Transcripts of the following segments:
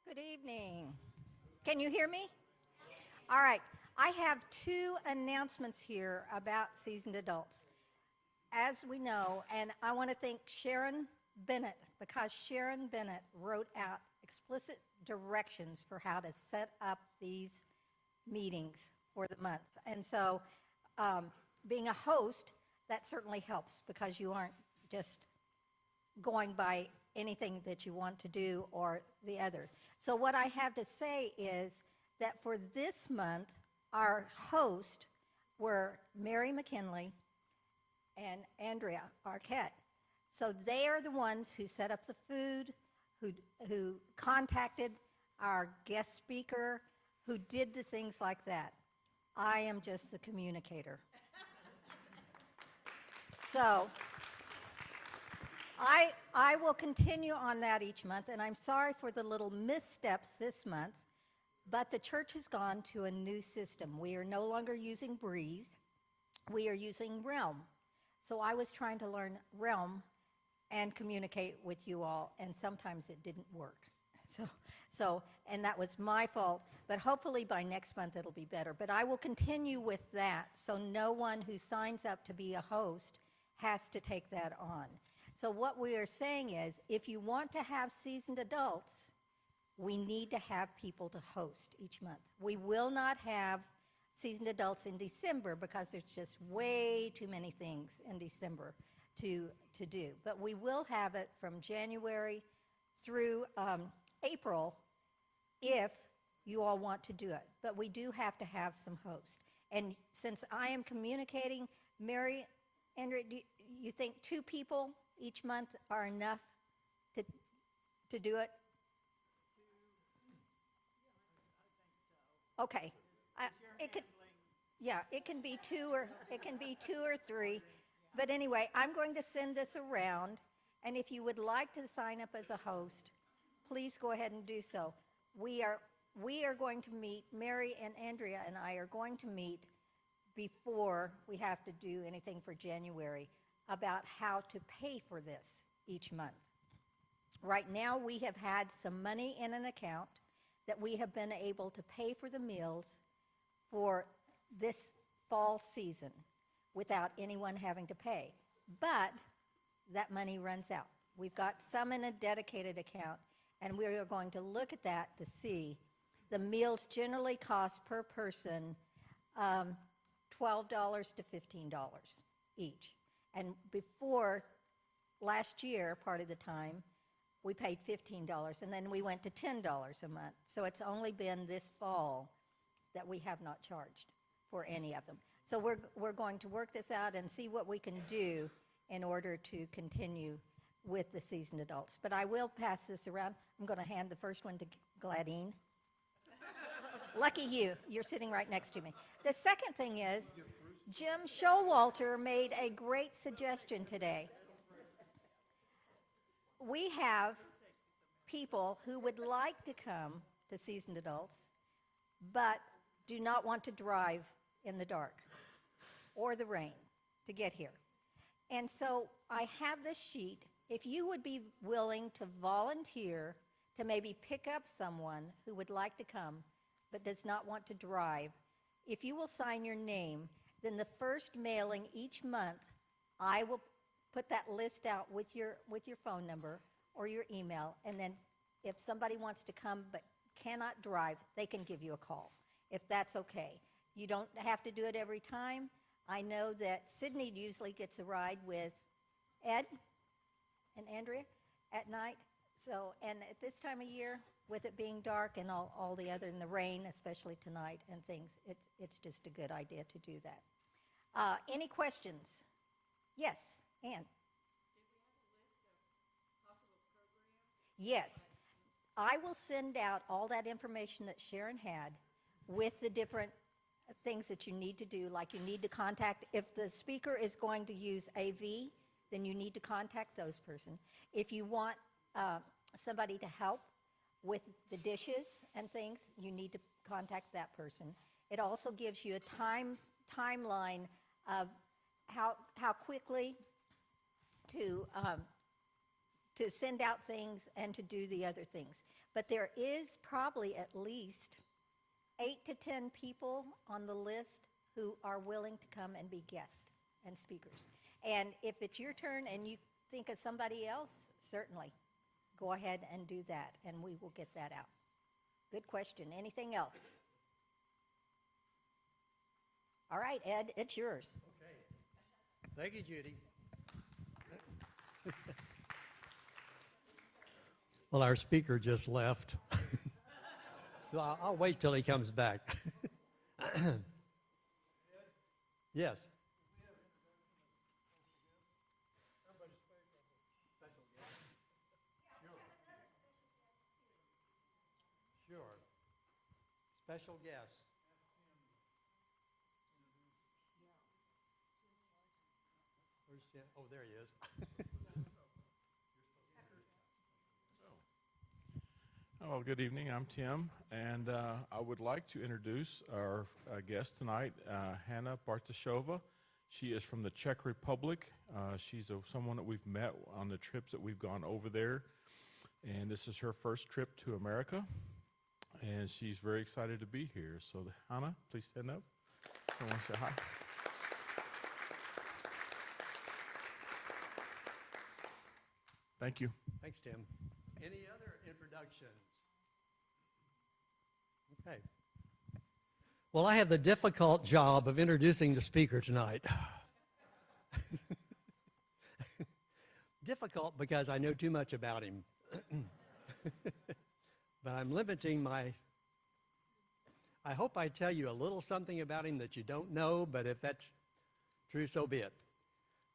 Good evening. Can you hear me? All right. I have two announcements here about seasoned adults. As we know, and I want to thank Sharon Bennett because Sharon Bennett wrote out explicit directions for how to set up these meetings for the month. And so being a host, that certainly helps because you aren't just going by anything that you want to do or the other. So what I have to say is that for this month, our hosts were Mary McKinley and Andrea Arquette. So they are the ones who set up the food, who contacted our guest speaker, who did the things like that. I am just the communicator. So I will continue on that each month, and I'm sorry for the little missteps this month, but the church has gone to a new system. We are no longer using Breeze. We are using Realm. So I was trying to learn Realm and communicate with you all, and sometimes it didn't work. And that was my fault, but hopefully by next month it'll be better. But I will continue with that, so no one who signs up to be a host has to take that on. So what we are saying is, if you want to have seasoned adults, we need to have people to host each month. We will not have seasoned adults in December because there's just way too many things in December to do. But we will have it from January through April if you all want to do it. But we do have to have some hosts. And since I am communicating, Mary, Andrea, do you think 2 people each month are enough to do it? Okay. It can be 2 or 3. But anyway, I'm going to send this around, and if you would like to sign up as a host, please go ahead and do so. We are going to meet, Mary and Andrea and I are going to meet before we have to do anything for January about how to pay for this each month. Right now, we have had some money in an account that we have been able to pay for the meals for this fall season without anyone having to pay. But that money runs out. We've got some in a dedicated account, and we are going to look at that to see. The meals generally cost per person $12 to $15 each. And before last year, part of the time, we paid $15, and then we went to $10 a month. So it's only been this fall that we have not charged for any of them. So we're going to work this out and see what we can do in order to continue with the seasoned adults. But I will pass this around. I'm going to hand the first one to Gladine. Lucky you. You're sitting right next to me. The second thing is, Jim Showalter made a great suggestion today. We have people who would like to come to seasoned adults, but do not want to drive in the dark or the rain to get here. And so I have this sheet. If you would be willing to volunteer to maybe pick up someone who would like to come but does not want to drive, if you will sign your name, then the first mailing each month, I will put that list out with your phone number or your email, and then if somebody wants to come but cannot drive, they can give you a call, if that's okay. You don't have to do it every time. I know that Sydney usually gets a ride with Ed and Andrea at night. So, and at this time of year, with it being dark and all the other, and the rain, especially tonight and things, it's just a good idea to do that. Any questions? Yes, Ann. Did we have a list of possible programs? Yes. I will send out all that information that Sharon had with the different things that you need to do, like you need to contact, if the speaker is going to use AV, then you need to contact those person. If you want somebody to help with the dishes and things, you need to contact that person. It also gives you a timeline of how quickly to send out things and to do the other things. But there is probably at least 8 to 10 people on the list who are willing to come and be guests and speakers. And if it's your turn and you think of somebody else, certainly go ahead and do that, and we will get that out. Good question. Anything else? All right, Ed, it's yours. Okay. Thank you, Judy. Well, our speaker just left, so I'll wait till he comes back. Yes. Sure. Special guest. Where's Jim? Oh, there he is. Well, good evening. I'm Tim, and I would like to introduce our guest tonight, Hannah Bartashova. She is from the Czech Republic. She's someone that we've met on the trips that we've gone over there, and this is her first trip to America, and she's very excited to be here. So, Hannah, please stand up. I want to say hi. Thank you. Thanks, Tim. Any other introductions? Okay. Well, I have the difficult job of introducing the speaker tonight. Difficult because I know too much about him. But I'm limiting my... I hope I tell you a little something about him that you don't know, but if that's true, so be it.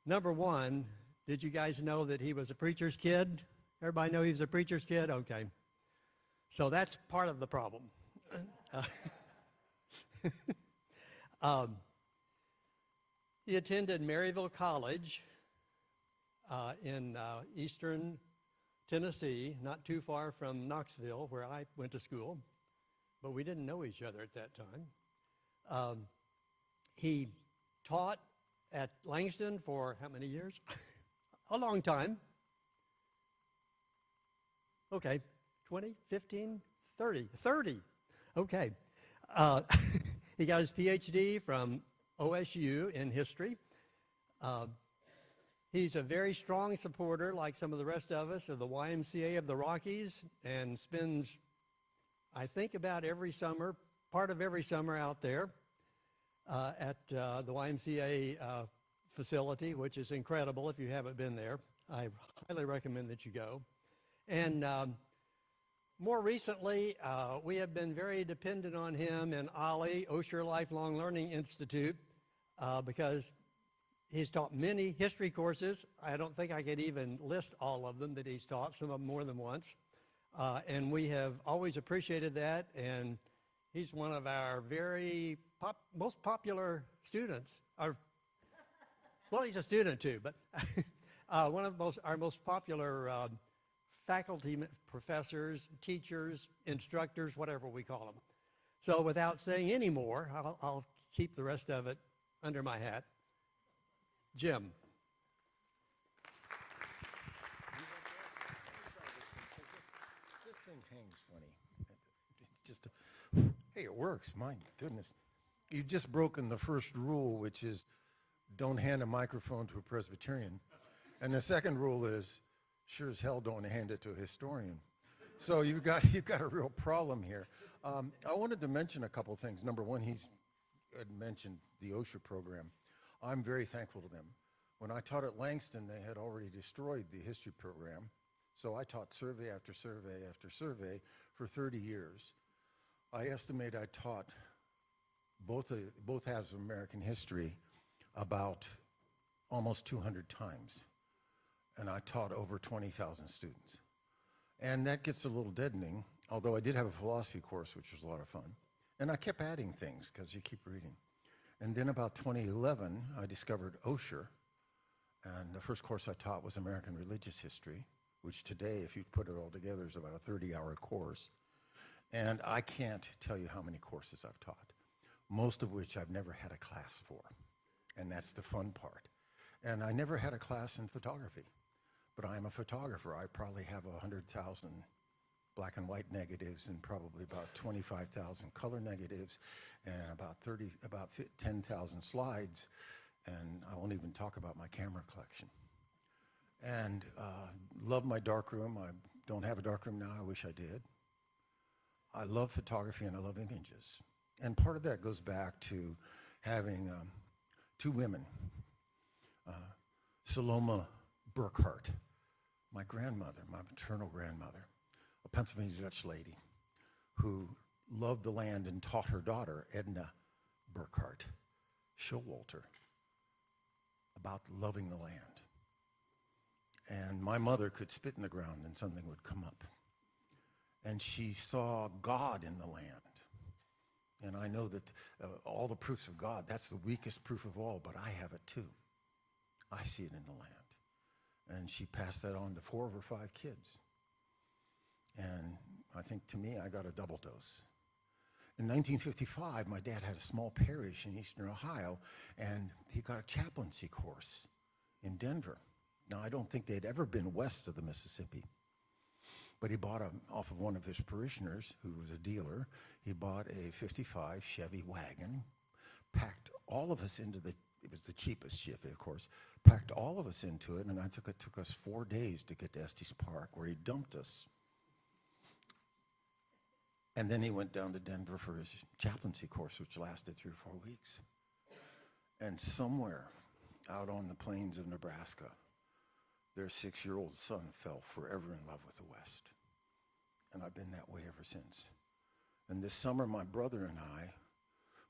Number one, did you guys know that he was a preacher's kid? Everybody know he was a preacher's kid? Okay. So that's part of the problem. He attended Maryville College in eastern Tennessee, not too far from Knoxville, where I went to school, but we didn't know each other at that time. He taught at Langston for how many years? A long time. Okay, 20, 15, 30. 30. Okay. He got his PhD from OSU in history. He's a very strong supporter, like some of the rest of us, of the YMCA of the Rockies, and spends, I think, about every summer, part of every summer out there at the YMCA facility, which is incredible if you haven't been there. I highly recommend that you go. And more recently, we have been very dependent on him and Ollie, Osher Lifelong Learning Institute, because he's taught many history courses. I don't think I could even list all of them that he's taught, some of them more than once. And we have always appreciated that, and he's one of our very most popular students. Well, he's a student too, but one of our most popular faculty, professors, teachers, instructors, whatever we call them. So without saying any more, I'll keep the rest of it under my hat. Jim. This thing hangs funny. It's just, hey, it works. My goodness. You've just broken the first rule, which is don't hand a microphone to a Presbyterian. And the second rule is, sure as hell don't hand it to a historian. So you've got a real problem here. I wanted to mention a couple things. Number one, he's had mentioned the OSHA program. I'm very thankful to them. When I taught at Langston, they had already destroyed the history program. So I taught survey after survey after survey for 30 years. I estimate I taught both halves of American history about almost 200 times. And I taught over 20,000 students. And that gets a little deadening, although I did have a philosophy course, which was a lot of fun. And I kept adding things, because you keep reading. And then about 2011, I discovered Osher. And the first course I taught was American Religious History, which today, if you put it all together, is about a 30-hour course. And I can't tell you how many courses I've taught, most of which I've never had a class for. And that's the fun part. And I never had a class in photography. But I'm a photographer. I probably have 100,000 black and white negatives and probably about 25,000 color negatives and about 10,000 slides. And I won't even talk about my camera collection. And love my darkroom. I don't have a darkroom now. I wish I did. I love photography and I love images. And part of that goes back to having two women, Saloma Burkhart, my grandmother, my maternal grandmother, a Pennsylvania Dutch lady who loved the land and taught her daughter, Edna Burkhart Showalter, about loving the land. And my mother could spit in the ground and something would come up. And she saw God in the land. And I know that all the proofs of God, that's the weakest proof of all, but I have it too. I see it in the land. And she passed that on to 4 of her 5 kids. And I think to me, I got a double dose. In 1955, my dad had a small parish in eastern Ohio, and he got a chaplaincy course in Denver. Now, I don't think they'd ever been west of the Mississippi, but he bought off of one of his parishioners, who was a dealer, he bought a 55 Chevy wagon, packed all of us into it was the cheapest Chevy, of course, packed all of us into it, and it took us 4 days to get to Estes Park, where he dumped us. And then he went down to Denver for his chaplaincy course, which lasted 3 or 4 weeks. And somewhere out on the plains of Nebraska, their 6-year-old son fell forever in love with the West. And I've been that way ever since. And this summer, my brother and I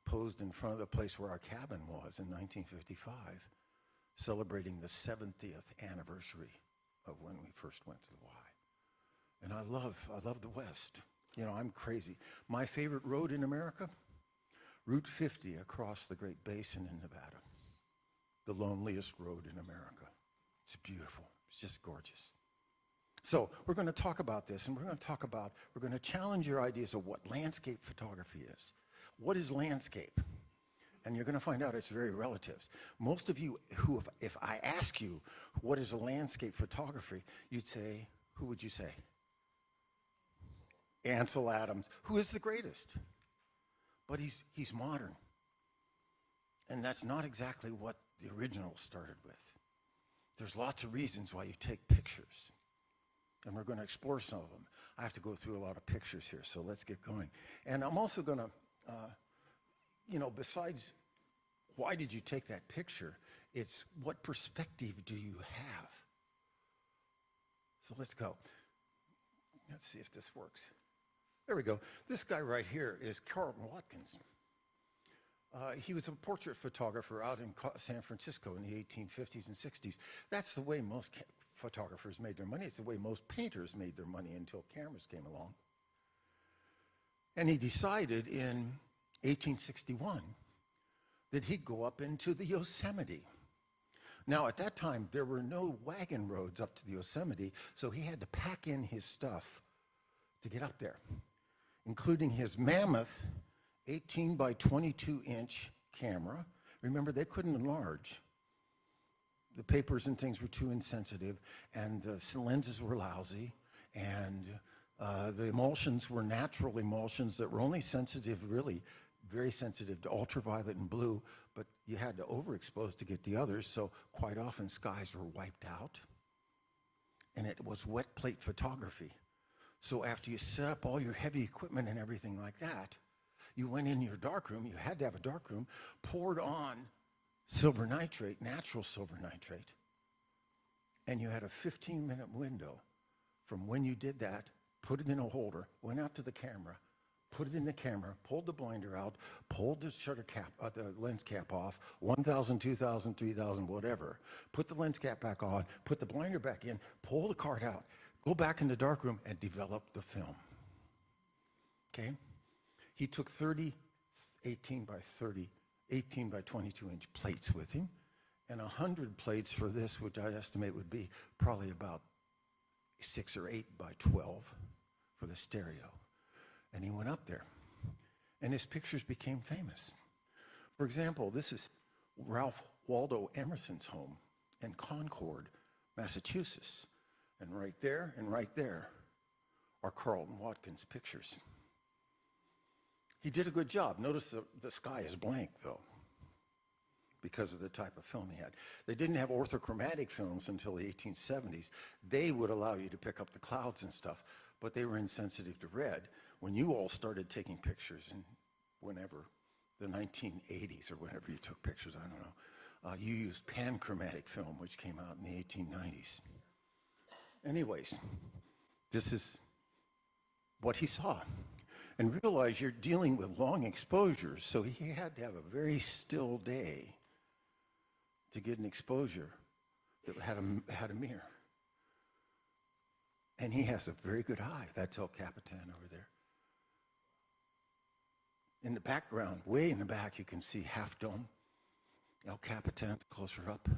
posed in front of the place where our cabin was in 1955, celebrating the 70th anniversary of when we first went to the Y. And I love the West. You know, I'm crazy. My favorite road in America, Route 50 across the Great Basin in Nevada. The loneliest road in America. It's beautiful. It's just gorgeous. So we're going to talk about this, and we're going to challenge your ideas of what landscape photography is. What is landscape? And you're going to find out it's very relative. Most of you who, if I ask you what is a landscape photography, you'd say, who would you say? Ansel Adams, who is the greatest. But he's modern. And that's not exactly what the original started with. There's lots of reasons why you take pictures. And we're going to explore some of them. I have to go through a lot of pictures here, so let's get going. And I'm also going to, besides why did you take that picture, it's what perspective do you have? So let's go. Let's see if this works. There we go. This guy right here is Carlton Watkins. He was a portrait photographer out in San Francisco in the 1850s and 60s. That's the way most photographers made their money. It's the way most painters made their money until cameras came along. And he decided in 1861 that he'd go up into the Yosemite. Now, at that time, there were no wagon roads up to the Yosemite, so he had to pack in his stuff to get up there, including his mammoth 18 by 22 inch camera. Remember, they couldn't enlarge. The papers and things were too insensitive, and the lenses were lousy, and the emulsions were natural emulsions that were only sensitive, really very sensitive to ultraviolet and blue, but you had to overexpose to get the others, so quite often skies were wiped out. And it was wet plate photography. So after you set up all your heavy equipment and everything like that, you went in your darkroom, you had to have a darkroom, poured on silver nitrate, natural silver nitrate, and you had a 15-minute window from when you did that, put it in a holder, went out to the camera, put it in the camera, pulled the blinder out, pulled the shutter cap, the lens cap off, 1,000, 2,000, 3,000, whatever, put the lens cap back on, put the blinder back in, pull the card out, go back in the darkroom and develop the film. Okay? He took 30 18 by 30, 18 by 22 inch plates with him, and 100 plates for this, which I estimate would be probably about 6 or 8 by 12 for the stereo. And he went up there, and his pictures became famous. For example, this is Ralph Waldo Emerson's home in Concord, Massachusetts. And right there are Carlton Watkins' pictures. He did a good job. Notice the sky is blank, though, because of the type of film he had. They didn't have orthochromatic films until the 1870s. They would allow you to pick up the clouds and stuff, but they were insensitive to red. When you all started taking pictures, and whenever, the 1980s or whenever you took pictures, I don't know, you used panchromatic film, which came out in the 1890s. Anyways, this is what he saw. And realize you're dealing with long exposures, so he had to have a very still day to get an exposure that had a mirror. And he has a very good eye. That's El Capitan over there. In the background, way in the back, you can see Half Dome. El Capitan's closer up.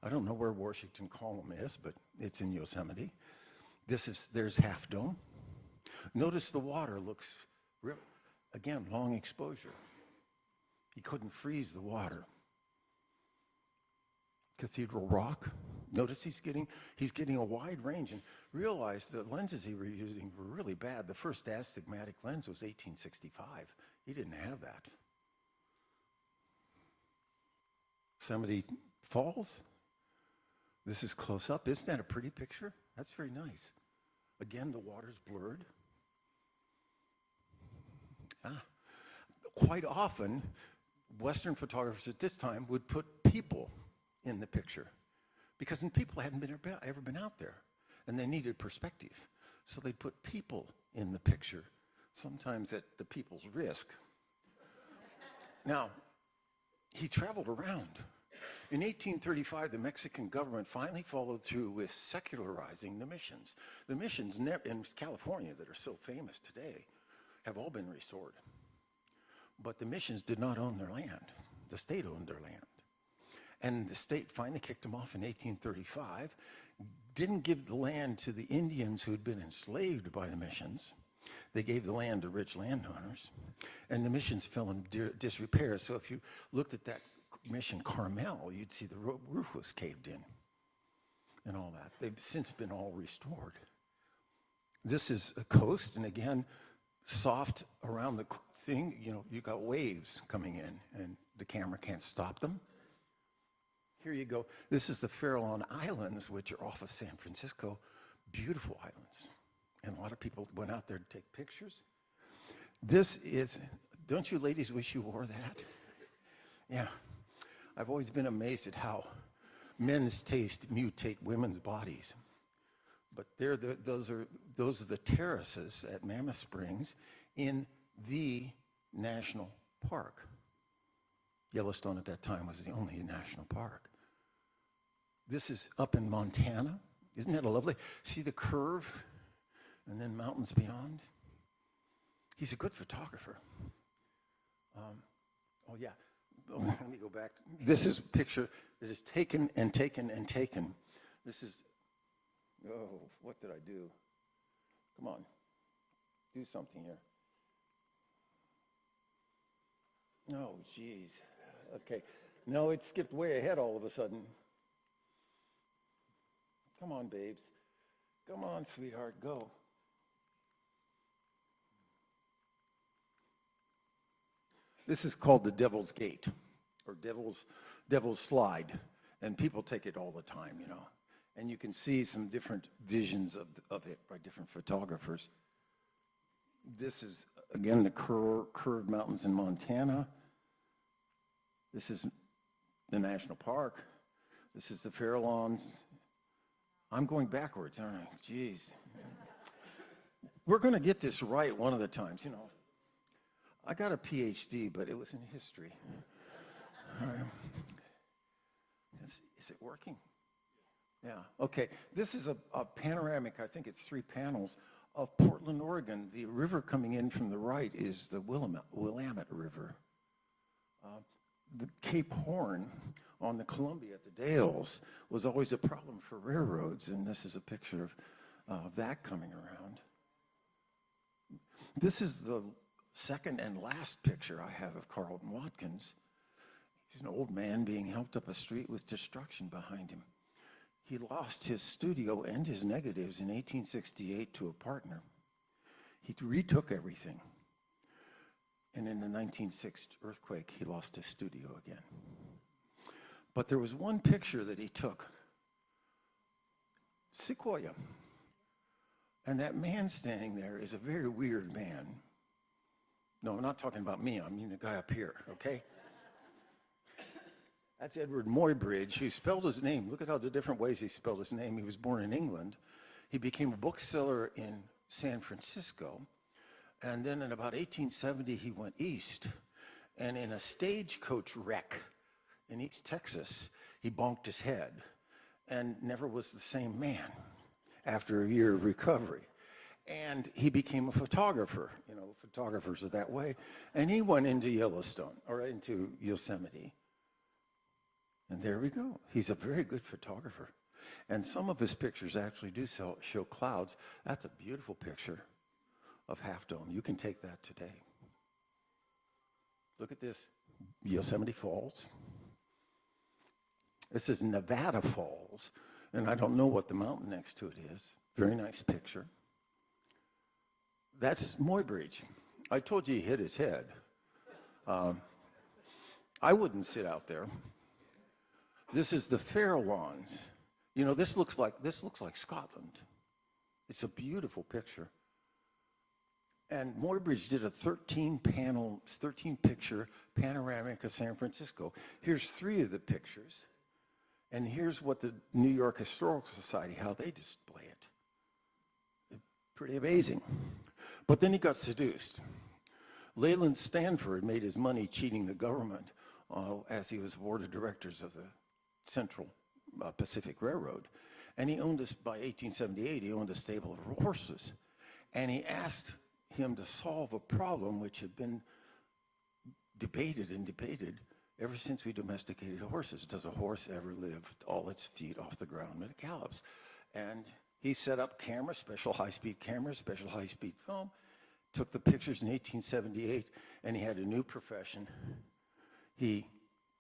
I don't know where Washington Column is, but it's in Yosemite. There's Half Dome. Notice the water looks real, again, long exposure. He couldn't freeze the water. Cathedral Rock. Notice he's getting a wide range, and realize the lenses he was using were really bad. The first astigmatic lens was 1865. He didn't have that. Yosemite Falls. This is close up. Isn't that a pretty picture? That's very nice. Again, the water's blurred. Quite often, Western photographers at this time would put people in the picture because people hadn't ever been out there, and they needed perspective. So they put people in the picture, sometimes at the people's risk. Now, he traveled around. In 1835, the Mexican government finally followed through with secularizing the missions. The missions in California that are so famous today have all been restored. But the missions did not own their land. The state owned their land. And the state finally kicked them off in 1835, didn't give the land to the Indians who had been enslaved by the missions. They gave the land to rich landowners, and the missions fell in disrepair. So if you looked at that mission Carmel, you'd see the roof was caved in and all that. They've since been all restored. This is a coast, and again, soft around the thing. You got waves coming in, and the camera can't stop them. Here you go. This is the Farallon Islands, which are off of San Francisco. Beautiful islands. And a lot of people went out there to take pictures. This is, don't you ladies wish you wore that? Yeah. I've always been amazed at how men's taste mutate women's bodies. But those are the terraces at Mammoth Springs in the national park. Yellowstone at that time was the only national park. This is up in Montana. Isn't that lovely? See the curve and then mountains beyond? He's a good photographer. Oh yeah, let me go back. This is a picture that is taken and taken and taken. This is, oh, what did I do? Come on, do something here. Oh, geez. Okay, no, it skipped way ahead all of a sudden. Come on, babes. Come on, sweetheart, go. This is called the Devil's Gate, or Devil's Slide, and people take it all the time, And you can see some different visions of it by different photographers. This is, again, the curved mountains in Montana. This is the national park. This is the Farallons. I'm going backwards, aren't I? Jeez. We're going to get this right one of the times, I got a PhD, but it was in history. Is it working? Yeah, okay. This is a panoramic, I think it's 3 panels, of Portland, Oregon. The river coming in from the right is the Willamette River. The Cape Horn on the Columbia at the Dalles was always a problem for railroads, and this is a picture of that coming around. This is the second and last picture I have of Carlton Watkins. He's an old man being helped up a street with destruction behind him. He lost his studio and his negatives in 1868 to a partner. He retook everything. And in the 1906 earthquake, he lost his studio again. But there was one picture that he took, Sequoia. And that man standing there is a very weird man. No, I'm not talking about me. I mean the guy up here, okay? That's Edward Muybridge, who spelled his name. Look at how the different ways he spelled his name. He was born in England. He became a bookseller in San Francisco. And then in about 1870, he went east. And in a stagecoach wreck in East Texas, he bonked his head and never was the same man after a year of recovery. And he became a photographer. You know, photographers are that way. And he went into Yellowstone, or into Yosemite. And there we go. He's a very good photographer. And some of his pictures actually do show clouds. That's a beautiful picture of Half Dome. You can take that today. Look at this, Yosemite Falls. This is Nevada Falls, and I don't know what the mountain next to it is. Very nice picture. That's Muybridge. I told you he hit his head. I wouldn't sit out there. This is the Farallones. You know, this looks like Scotland. It's a beautiful picture. And Muybridge did a 13-picture panoramic of San Francisco. Here's 3 of the pictures. And here's what the New York Historical Society, how they display it. Pretty amazing. But then he got seduced. Leland Stanford made his money cheating the government as he was board of directors of the Central Pacific Railroad. And he owned this, by 1878, he owned a stable of horses. And he asked him to solve a problem which had been debated ever since we domesticated horses. Does a horse ever lift all its feet off the ground when it gallops? And he set up cameras, special high-speed cameras, special high-speed film, took the pictures in 1878, and he had a new profession. He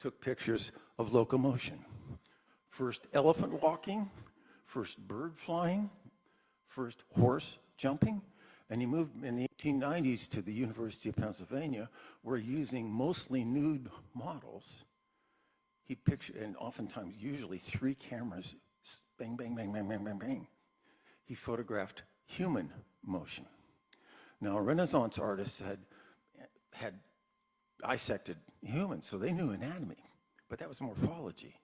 took pictures of locomotion. First elephant walking, first bird flying, first horse jumping, and he moved in the 1890s to the University of Pennsylvania, where using mostly nude models, he pictured, and oftentimes, usually 3 cameras, bang, bang, bang, bang, bang, bang, bang. He photographed human motion. Now, Renaissance artists had dissected humans, so they knew anatomy, but that was morphology.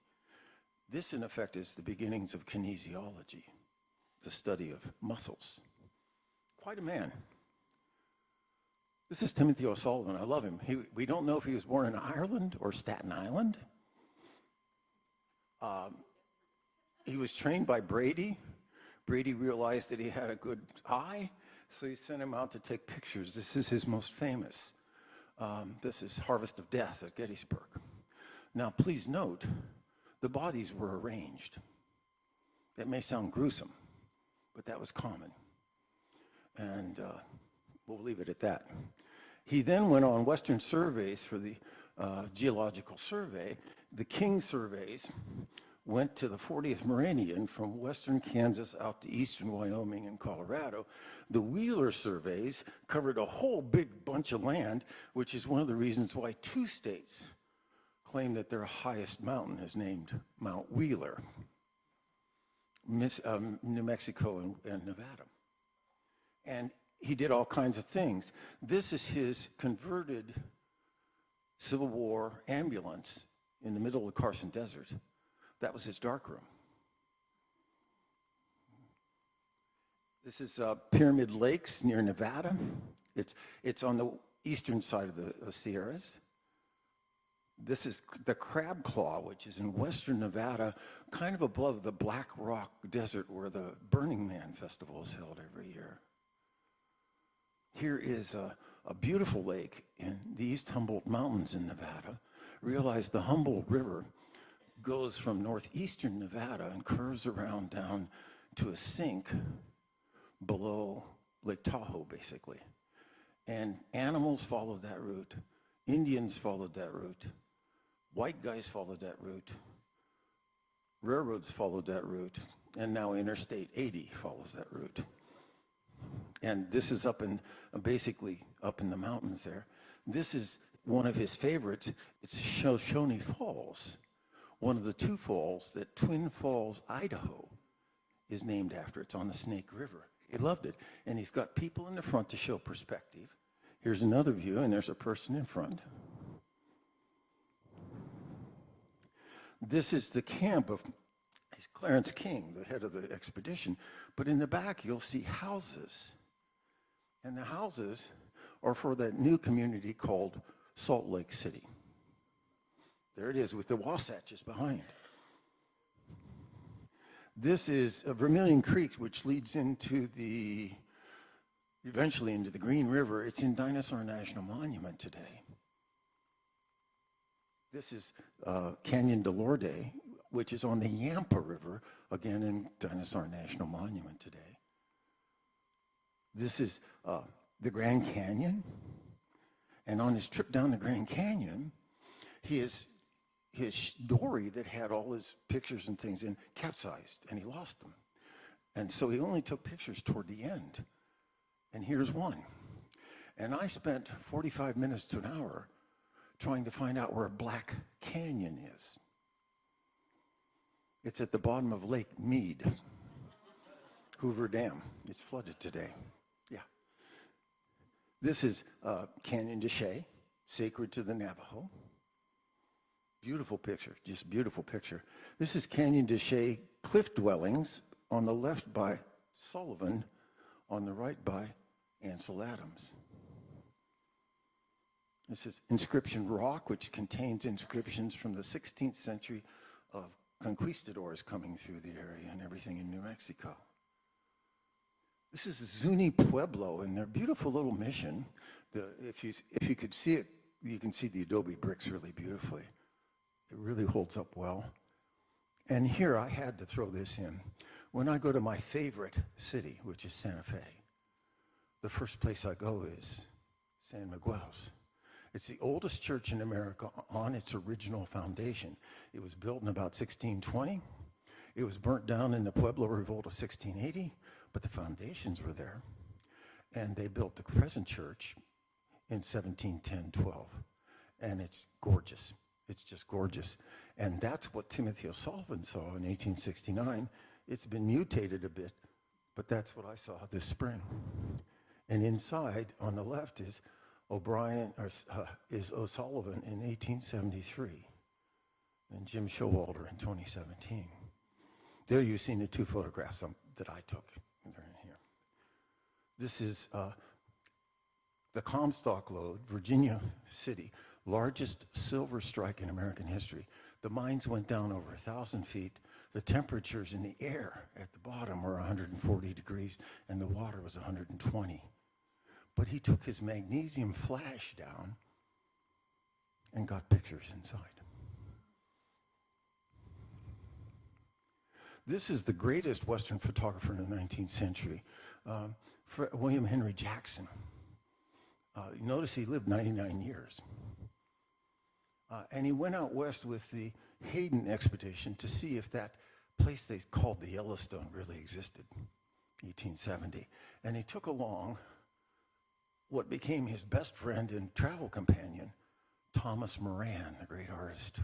This, in effect, is the beginnings of kinesiology, the study of muscles. Quite a man. This is Timothy O'Sullivan. I love him. We don't know if he was born in Ireland or Staten Island. He was trained by Brady. Brady realized that he had a good eye, so he sent him out to take pictures. This is his most famous. This is Harvest of Death at Gettysburg. Now, please note, the bodies were arranged. That may sound gruesome, but that was common. And we'll leave it at that. He then went on Western surveys for the Geological Survey. The King surveys went to the 40th meridian from western Kansas out to eastern Wyoming and Colorado. The Wheeler surveys covered a whole big bunch of land, which is one of the reasons why 2 states claim that their highest mountain is named Mount Wheeler, New Mexico and Nevada. And he did all kinds of things. This is his converted Civil War ambulance in the middle of the Carson Desert. That was his darkroom. This is Pyramid Lakes near Nevada. It's on the eastern side of the Sierras. This is the Crab Claw, which is in western Nevada, kind of above the Black Rock Desert where the Burning Man Festival is held every year. Here is a beautiful lake in the East Humboldt Mountains in Nevada. Realize the Humboldt River goes from northeastern Nevada and curves around down to a sink below Lake Tahoe, basically. And animals followed that route. Indians followed that route. White guys followed that route. railroads followed that route, and now Interstate 80 follows that route. And this is basically up in the mountains there. This is one of his favorites. It's Shoshone Falls, one of the two falls that Twin Falls, Idaho is named after. It's on the Snake River. He loved it. And he's got people in the front to show perspective. Here's another view, and there's a person in front. This is the camp of Clarence King, the head of the expedition. But in the back, you'll see houses. And the houses are for that new community called Salt Lake City. There it is with the Wasatches behind. This is Vermilion Creek, which leads eventually into the Green River. It's in Dinosaur National Monument today. This is Canyon de Lourdes, which is on the Yampa River, again in Dinosaur National Monument today. This is the Grand Canyon. And on his trip down the Grand Canyon, his dory that had all his pictures and things in capsized, and he lost them. And so he only took pictures toward the end. And here's one. And I spent 45 minutes to an hour trying to find out where Black Canyon is. It's at the bottom of Lake Mead, Hoover Dam. It's flooded today. Yeah. This is Canyon de Chelly, sacred to the Navajo. Beautiful picture, just beautiful picture. This is Canyon de Chelly cliff dwellings, on the left by Sullivan, on the right by Ansel Adams. This is Inscription Rock, which contains inscriptions from the 16th century of conquistadors coming through the area and everything in New Mexico. This is Zuni Pueblo and their beautiful little mission. If you could see it, you can see the adobe bricks really beautifully. It really holds up well. And here I had to throw this in. When I go to my favorite city, which is Santa Fe, the first place I go is San Miguel's. It's the oldest church in America on its original foundation. It was built in about 1620. It was burnt down in the Pueblo Revolt of 1680, but the foundations were there. And they built the present church in 1710-12. And it's gorgeous. It's just gorgeous. And that's what Timothy O'Sullivan saw in 1869. It's been mutated a bit, but that's what I saw this spring. And inside, on the left, is O'Sullivan in 1873, and Jim Showalter in 2017. There you've seen the two photographs that I took. They're in here. This is the Comstock Lode, Virginia City, largest silver strike in American history. The mines went down over 1,000 feet. The temperatures in the air at the bottom were 140 degrees, and the water was 120. But he took his magnesium flash down and got pictures inside. This is the greatest Western photographer in the 19th century, William Henry Jackson. Notice he lived 99 years. And he went out west with the Hayden expedition to see if that place they called the Yellowstone really existed, 1870. And he took along what became his best friend and travel companion, Thomas Moran, the great artist,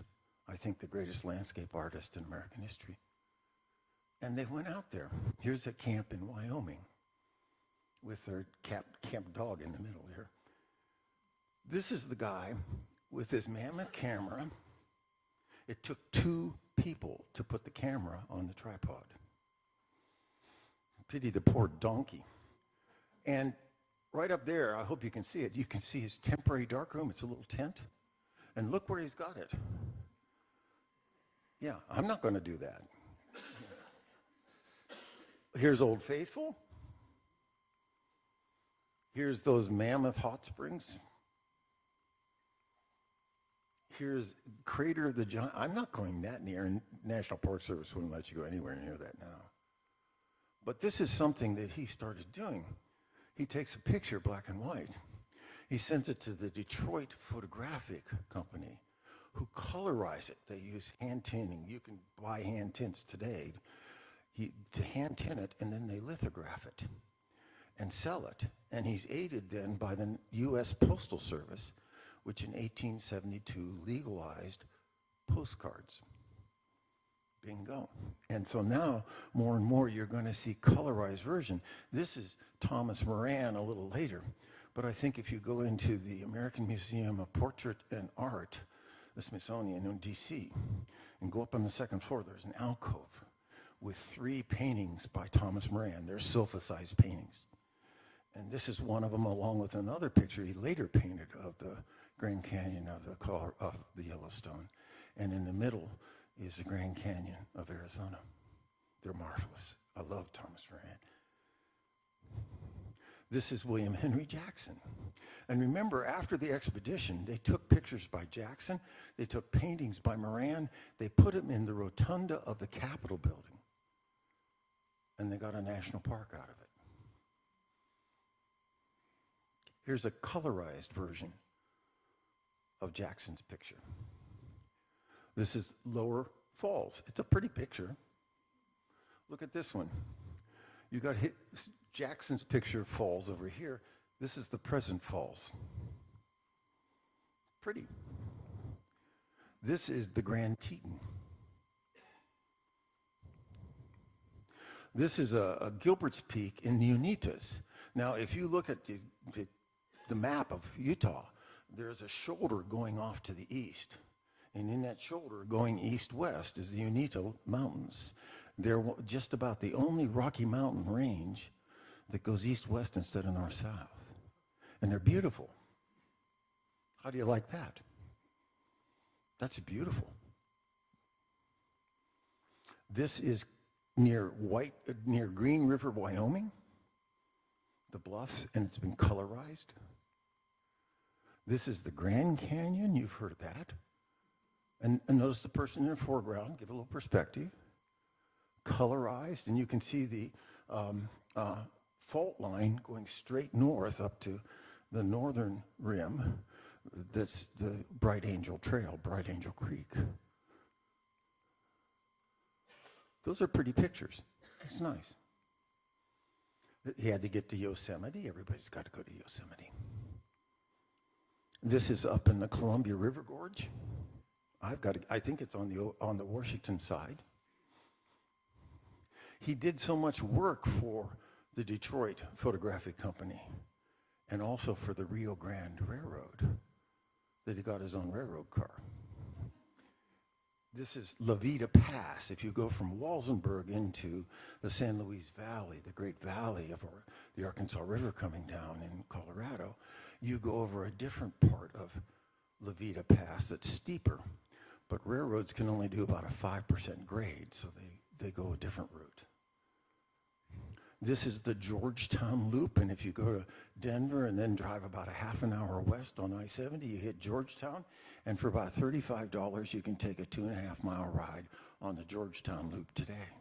I think the greatest landscape artist in American history. And they went out there. Here's a camp in Wyoming with their camp dog in the middle here. This is the guy with his mammoth camera. It took 2 people to put the camera on the tripod. Pity the poor donkey. And right up there, I hope you can see it. You can see his temporary darkroom. It's a little tent. And look where he's got it. Yeah, I'm not going to do that. Here's Old Faithful. Here's those mammoth hot springs. Here's Crater of the Giant. I'm not going that near, and National Park Service wouldn't let you go anywhere near that now. But this is something that he started doing. He takes a picture, black and white. He sends it to the Detroit Photographic Company, who colorize it. They use hand tinting. You can buy hand tints today to hand tint it, and then they lithograph it and sell it. And he's aided then by the U.S. Postal Service, which in 1872 legalized postcards. Bingo. And so now, more and more, you're going to see colorized version. This is Thomas Moran a little later, but I think if you go into the American Museum of Portrait and Art, the Smithsonian in D.C., and go up on the second floor, there's an alcove with 3 paintings by Thomas Moran. They're sofa-sized paintings. And this is one of them, along with another picture he later painted of the Grand Canyon of the Yellowstone. And in the middle is the Grand Canyon of Arizona. They're marvelous. I love Thomas Moran. This is William Henry Jackson. And remember, after the expedition, they took pictures by Jackson, they took paintings by Moran, they put them in the rotunda of the Capitol building, and they got a national park out of it. Here's a colorized version of Jackson's picture. This is Lower Falls. It's a pretty picture. Look at this one. You got Jackson's picture of Falls over here. This is the present Falls. Pretty. This is the Grand Teton. This is a Gilbert's Peak in the Unitas. Now, if you look at the map of Utah, there's a shoulder going off to the east. And in that shoulder, going east-west, is the Uinta Mountains. They're just about the only Rocky Mountain range that goes east-west instead of north-south. And they're beautiful. How do you like that? That's beautiful. This is near Green River, Wyoming, the bluffs, and it's been colorized. This is the Grand Canyon. You've heard of that. And notice the person in the foreground, give a little perspective. Colorized, and you can see the fault line going straight north up to the northern rim. That's the Bright Angel Trail, Bright Angel Creek. Those are pretty pictures. It's nice. He had to get to Yosemite. Everybody's got to go to Yosemite. This is up in the Columbia River Gorge. I think it's on the Washington side. He did so much work for the Detroit Photographic Company and also for the Rio Grande Railroad that he got his own railroad car. This is La Vida Pass. If you go from Walsenburg into the San Luis Valley, the great valley of the Arkansas River coming down in Colorado, you go over a different part of La Vida Pass that's steeper. But railroads can only do about a 5% grade, so they go a different route. This is the Georgetown Loop, and if you go to Denver and then drive about a half an hour west on I-70, you hit Georgetown, and for about $35, you can take a 2.5-mile ride on the Georgetown Loop today.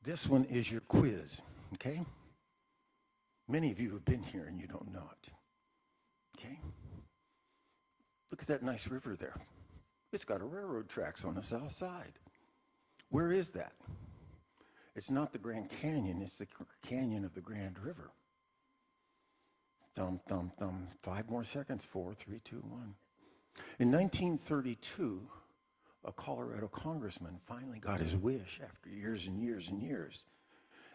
This one is your quiz, okay? Many of you have been here and you don't know it, okay? Look at that nice river there. It's got a railroad tracks on the south side. Where is that? It's not the Grand Canyon, it's the canyon of the Grand River. Thumb, thumb, thumb. 5 more seconds. 4, 3, 2, 1. In 1932, a Colorado congressman finally got his wish after years and years and years.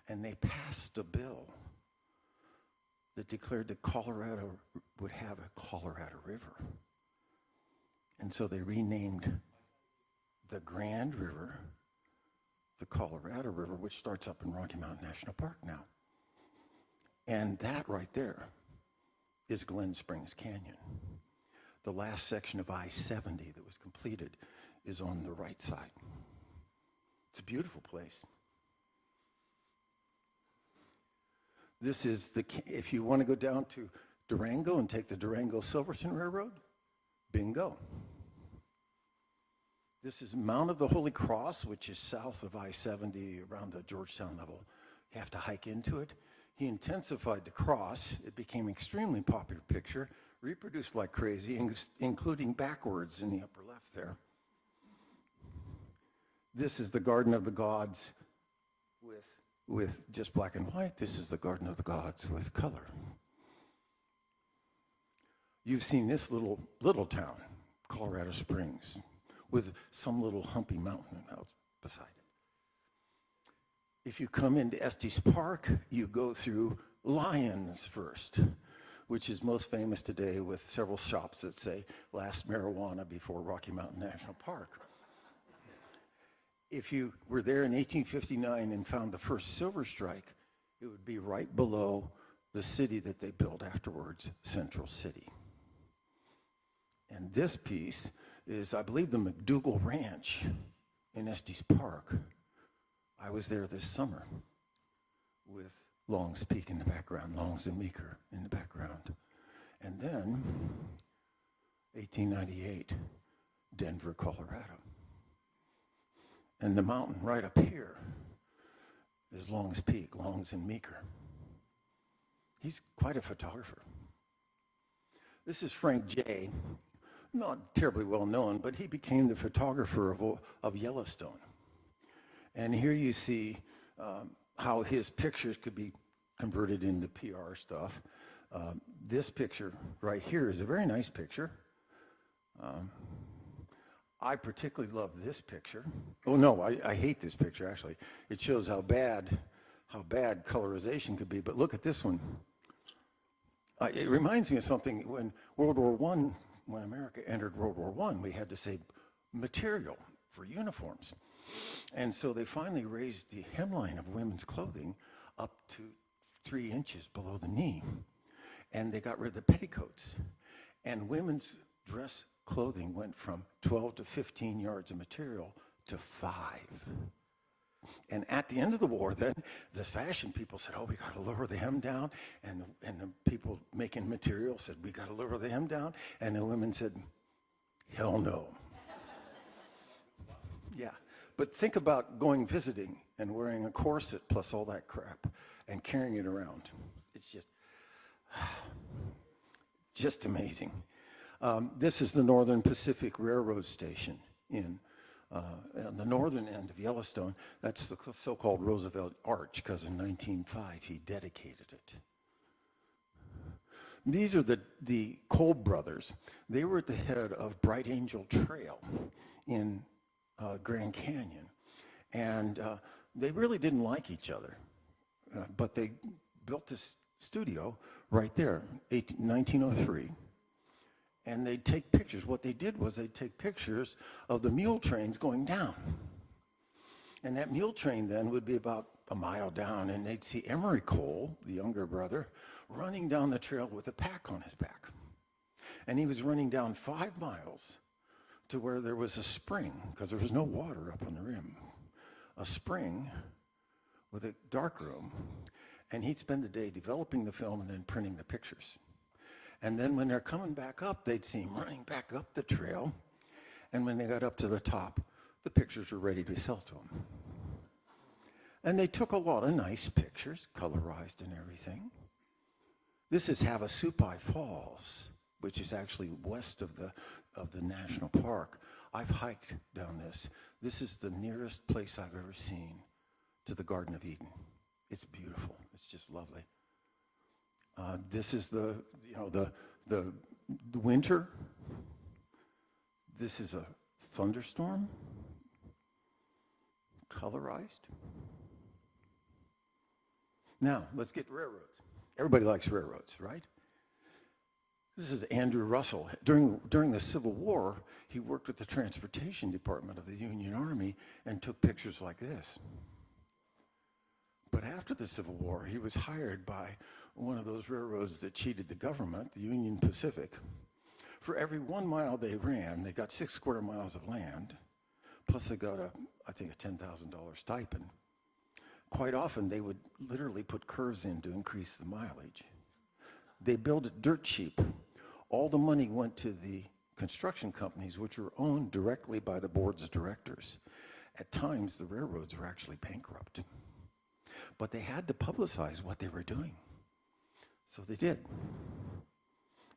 And they passed a bill that declared that Colorado would have a Colorado River. And so they renamed the Grand River the Colorado River, which starts up in Rocky Mountain National Park now. And that right there is Glen Springs Canyon. The last section of I-70 that was completed is on the right side. It's a beautiful place. This is if you want to go down to Durango and take the Durango-Silverton Railroad, bingo. This is Mount of the Holy Cross, which is south of I-70 around the Georgetown level. You have to hike into it. He intensified the cross. It became an extremely popular picture. reproduced like crazy, including backwards in the upper left there. This is the Garden of the Gods with just black and white. This is the Garden of the Gods with color. You've seen this little town, Colorado Springs, with some little humpy mountain out beside it. If you come into Estes Park, you go through Lions first, which is most famous today with several shops that say last marijuana before Rocky Mountain National Park. If you were there in 1859 and found the first silver strike, it would be right below the city that they built afterwards, Central City. And this piece is, I believe, the McDougal Ranch in Estes Park. I was there this summer with Long's Peak in the background, Long's and Meeker in the background. And then, 1898, Denver, Colorado. And the mountain right up here is Long's Peak, Long's and Meeker. He's quite a photographer. This is Frank J., not terribly well known, but he became the photographer of Yellowstone. And here you see how his pictures could be converted into PR stuff. This picture right here is a very nice picture. I particularly love this picture. Oh no, I hate this picture actually. It shows how bad colorization could be, but look at this one. It reminds me of something when World War I, when America entered World War I, we had to save material for uniforms. And so they finally raised the hemline of women's clothing up to 3 inches below the knee. And they got rid of the petticoats. And women's dress clothing went from 12 to 15 yards of material to 5. And at the end of the war, then, the fashion people said, oh, we got to lower the hem down. And the people making material said, we got to lower the hem down. And the women said, hell no. Yeah. But think about going visiting and wearing a corset plus all that crap and carrying it around. It's just amazing. This is the Northern Pacific Railroad Station on the northern end of Yellowstone. That's the so-called Roosevelt Arch, because in 1905 he dedicated it. These are the Cole brothers. They were at the head of Bright Angel Trail in Grand Canyon. And they really didn't like each other, but they built this studio right there, 1903. And they'd take pictures. What they did was they'd take pictures of the mule trains going down. And that mule train then would be about a mile down, and they'd see Emery Cole, the younger brother, running down the trail with a pack on his back. And he was running down 5 miles to where there was a spring, because there was no water up on the rim. A spring with a dark room. And he'd spend the day developing the film and then printing the pictures. And then when they're coming back up, they'd see him running back up the trail. And when they got up to the top, the pictures were ready to sell to him. And they took a lot of nice pictures, colorized and everything. This is Havasupai Falls, which is actually west of the national park. I've hiked down this. This is the nearest place I've ever seen to the Garden of Eden. It's beautiful. It's just lovely. This is the winter. This is a thunderstorm, colorized. Now, let's get railroads. Everybody likes railroads, right? This is Andrew Russell. During the Civil War, he worked with the Transportation Department of the Union Army and took pictures like this. But after the Civil War, he was hired by one of those railroads that cheated the government, the Union Pacific. For every 1 mile they ran, they got 6 square miles of land, plus they got I think a $10,000 stipend. Quite often, they would literally put curves in to increase the mileage. They built it dirt cheap. All the money went to the construction companies, which were owned directly by the boards of directors. At times, the railroads were actually bankrupt. But they had to publicize what they were doing. So they did.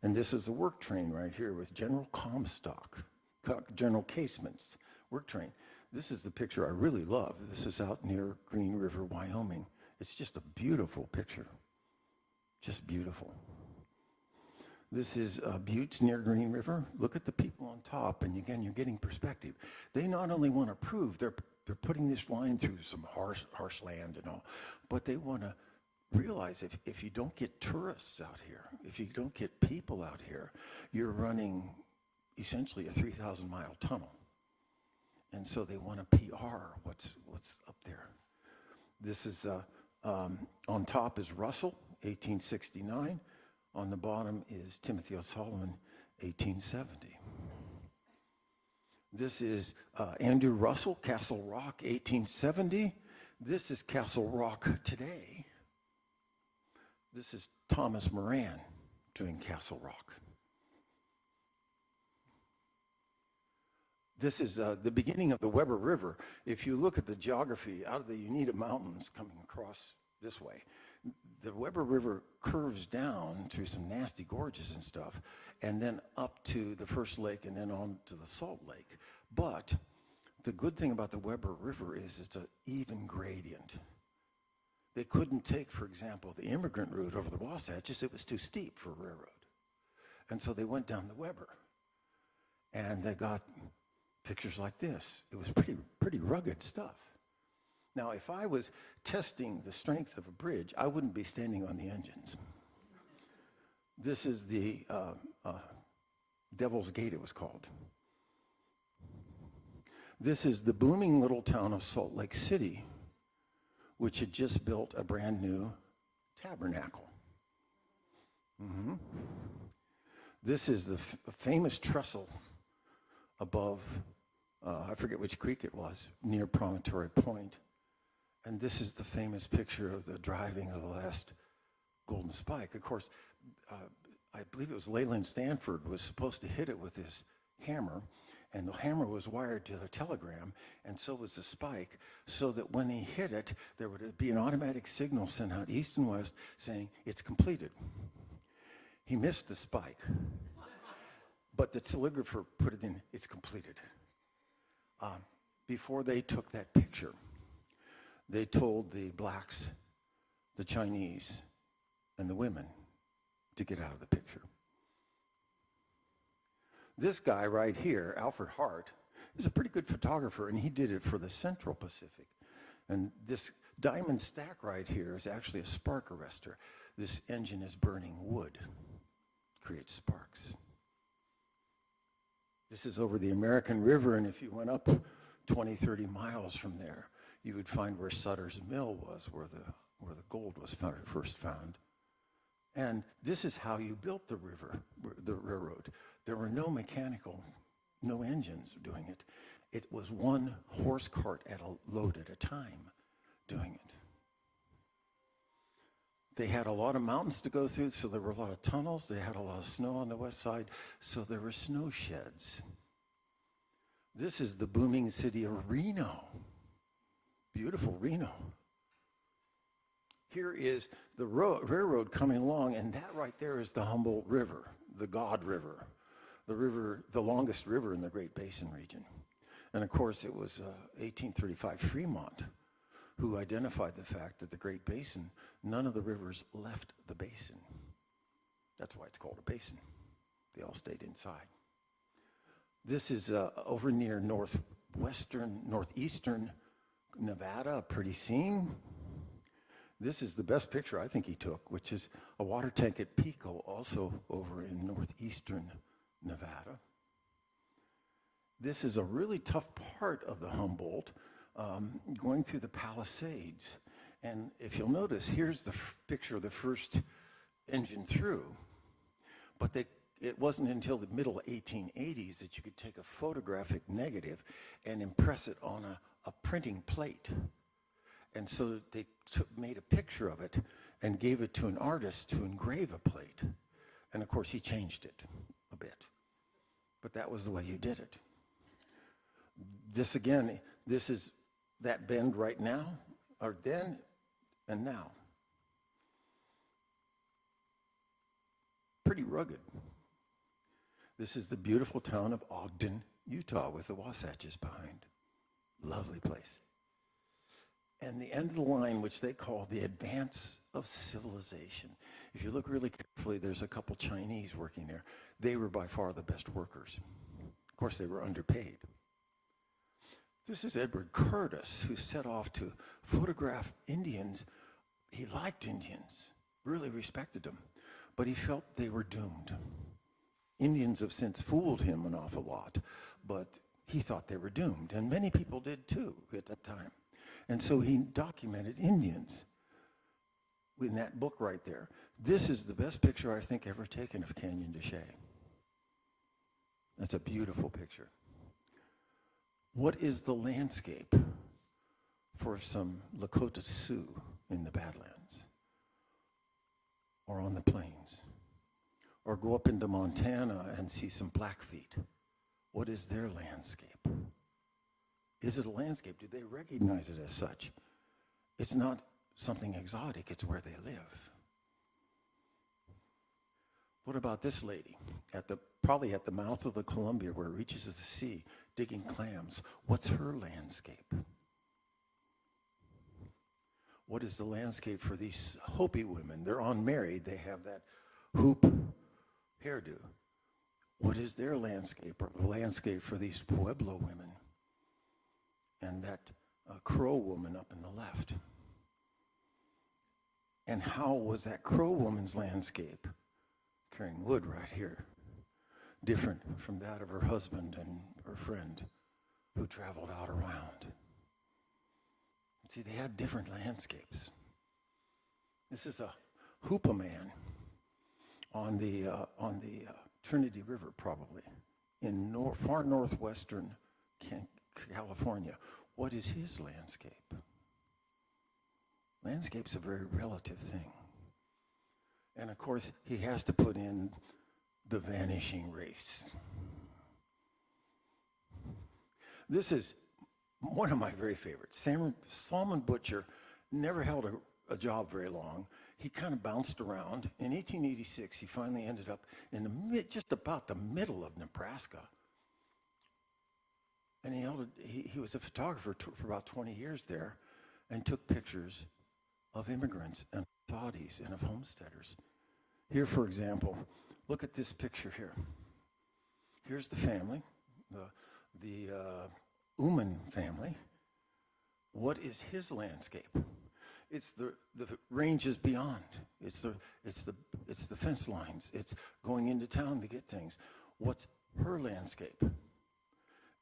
And this is a work train right here with general Comstock, general casements, work train. This is the picture I really love. This is out near Green River, Wyoming. It's just a beautiful picture, just beautiful. This is Buttes near Green River. Look at the people on top, and again, you're getting perspective. They not only want to prove they're putting this line through some harsh land and all, but they want to realize if you don't get tourists out here, if you don't get people out here, you're running essentially a 3,000-mile tunnel. And so they want to PR what's up there. This is, on top is Russell, 1869. On the bottom is Timothy O'Sullivan, 1870. This is Andrew Russell, Castle Rock, 1870. This is Castle Rock today. This is Thomas Moran doing Castle Rock. This is the beginning of the Weber River. If you look at the geography, out of the Uinta Mountains coming across this way, the Weber River curves down through some nasty gorges and stuff, and then up to the First Lake and then on to the Salt Lake. But the good thing about the Weber River is it's an even gradient. They couldn't take, for example, the immigrant route over the Wasatches. It was too steep for a railroad. And so they went down the Weber. And they got pictures like this. It was pretty rugged stuff. Now, if I was testing the strength of a bridge, I wouldn't be standing on the engines. This is the Devil's Gate, it was called. This is the booming little town of Salt Lake City, which had just built a brand new tabernacle. This is the famous trestle above, I forget which creek it was, near Promontory Point. And this is the famous picture of the driving of the last golden spike. Of course, I believe it was Leland Stanford was supposed to hit it with his hammer, and the hammer was wired to the telegram, and so was the spike, so that when he hit it, there would be an automatic signal sent out east and west saying, it's completed. He missed the spike, but the telegrapher put it in, it's completed. Before they took that picture, they told the blacks, the Chinese, and the women to get out of the picture. This guy right here, Alfred Hart, is a pretty good photographer, and he did it for the Central Pacific. And this diamond stack right here is actually a spark arrestor. This engine is burning wood, creates sparks. This is over the American River, and if you went up 20, 30 miles from there, you would find where Sutter's Mill was, where the gold was first found. And this is how you built the railroad. There were no engines doing it. It was one horse cart at a load at a time doing it. They had a lot of mountains to go through, so there were a lot of tunnels. They had a lot of snow on the west side, so there were snow sheds. This is the booming city of Reno. Beautiful Reno. Here is the railroad coming along, and that right there is the Humboldt River, the God River, the longest river in the Great Basin region. And of course, it was 1835 Fremont who identified the fact that the Great Basin, none of the rivers left the basin. That's why it's called a basin. They all stayed inside. This is over near northeastern Nevada, a pretty scene. This is the best picture I think he took, which is a water tank at Pico, also over in northeastern Nevada. This is a really tough part of the Humboldt, going through the Palisades. And if you'll notice, here's the picture of the first engine through. But it wasn't until the middle 1880s that you could take a photographic negative and impress it on a printing plate. And so they made a picture of it and gave it to an artist to engrave a plate. And of course, he changed it a bit. But that was the way you did it. This again, this is that bend right now, or then and now. Pretty rugged. This is the beautiful town of Ogden, Utah, with the Wasatches behind. Lovely place. And the end of the line, which they call the advance of civilization. If you look really carefully, there's a couple Chinese working there. They were by far the best workers. Of course, they were underpaid. This is Edward Curtis, who set off to photograph Indians. He liked Indians, really respected them, but he felt they were doomed. Indians have since fooled him an awful lot, but he thought they were doomed, and many people did too at that time. And so he documented Indians in that book right there. This is the best picture I think ever taken of Canyon de Chelly. That's a beautiful picture. What is the landscape for some Lakota Sioux in the Badlands or on the plains? Or go up into Montana and see some Blackfeet. What is their landscape? Is it a landscape? Do they recognize it as such? It's not something exotic, it's where they live. What about this lady? Probably at the mouth of the Columbia where it reaches to the sea, digging clams. What's her landscape? What is the landscape for these Hopi women? They're unmarried, they have that hoop hairdo. What is their landscape, or the landscape for these Pueblo women? And that Crow woman up in the left. And how was that Crow woman's landscape, carrying wood right here, different from that of her husband and her friend who traveled out around? See, they had different landscapes. This is a Hoopa man on the Trinity River, probably, in far northwestern California. What is his landscape? Landscape's a very relative thing. And of course, he has to put in the vanishing race. This is one of my very favorites. Salmon Butcher never held a job very long. He kind of bounced around. In 1886, he finally ended up in just about the middle of Nebraska. And he was a photographer for about 20 years there and took pictures of immigrants and Saudis and of homesteaders. Here, for example, look at this picture here. Here's the family, the Uman family. What is his landscape? It's the ranges beyond. It's the fence lines. It's going into town to get things. What's her landscape?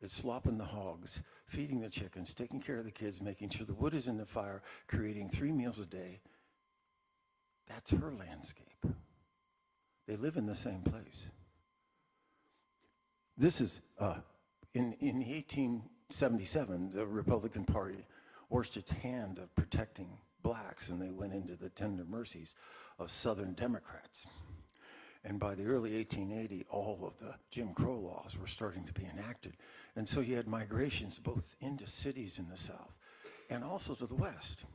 It's slopping the hogs, feeding the chickens, taking care of the kids, making sure the wood is in the fire, creating 3 meals a day. That's her landscape. They live in the same place. This is, in 1877, the Republican Party forced its hand of protecting blacks, and they went into the tender mercies of Southern Democrats. And by the early 1880, all of the Jim Crow laws were starting to be enacted. And so you had migrations both into cities in the South and also to the West.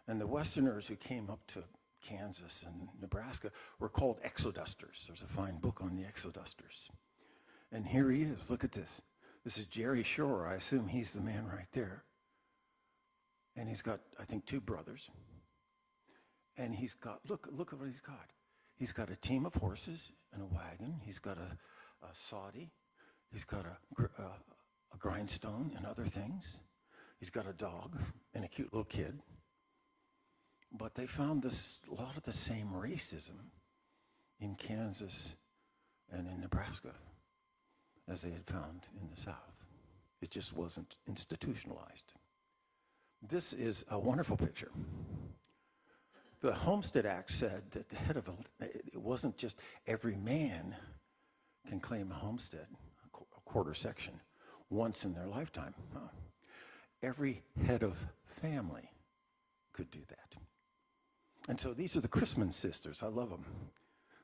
And the Westerners who came up to Kansas and Nebraska were called exodusters. There's a fine book on the exodusters. And here he is. Look at this. This is Jerry Shore. I assume he's the man right there. And he's got, I think, 2 brothers. And he's got, look at what he's got. He's got a team of horses and a wagon. He's got a soddy. He's got a grindstone and other things. He's got a dog and a cute little kid. But they found a lot of the same racism in Kansas and in Nebraska as they had found in the South. It just wasn't institutionalized. This is a wonderful picture. The Homestead Act said that it wasn't just every man can claim a homestead, a quarter section, once in their lifetime. No. Every head of family could do that. And so these are the Christman sisters. I love them.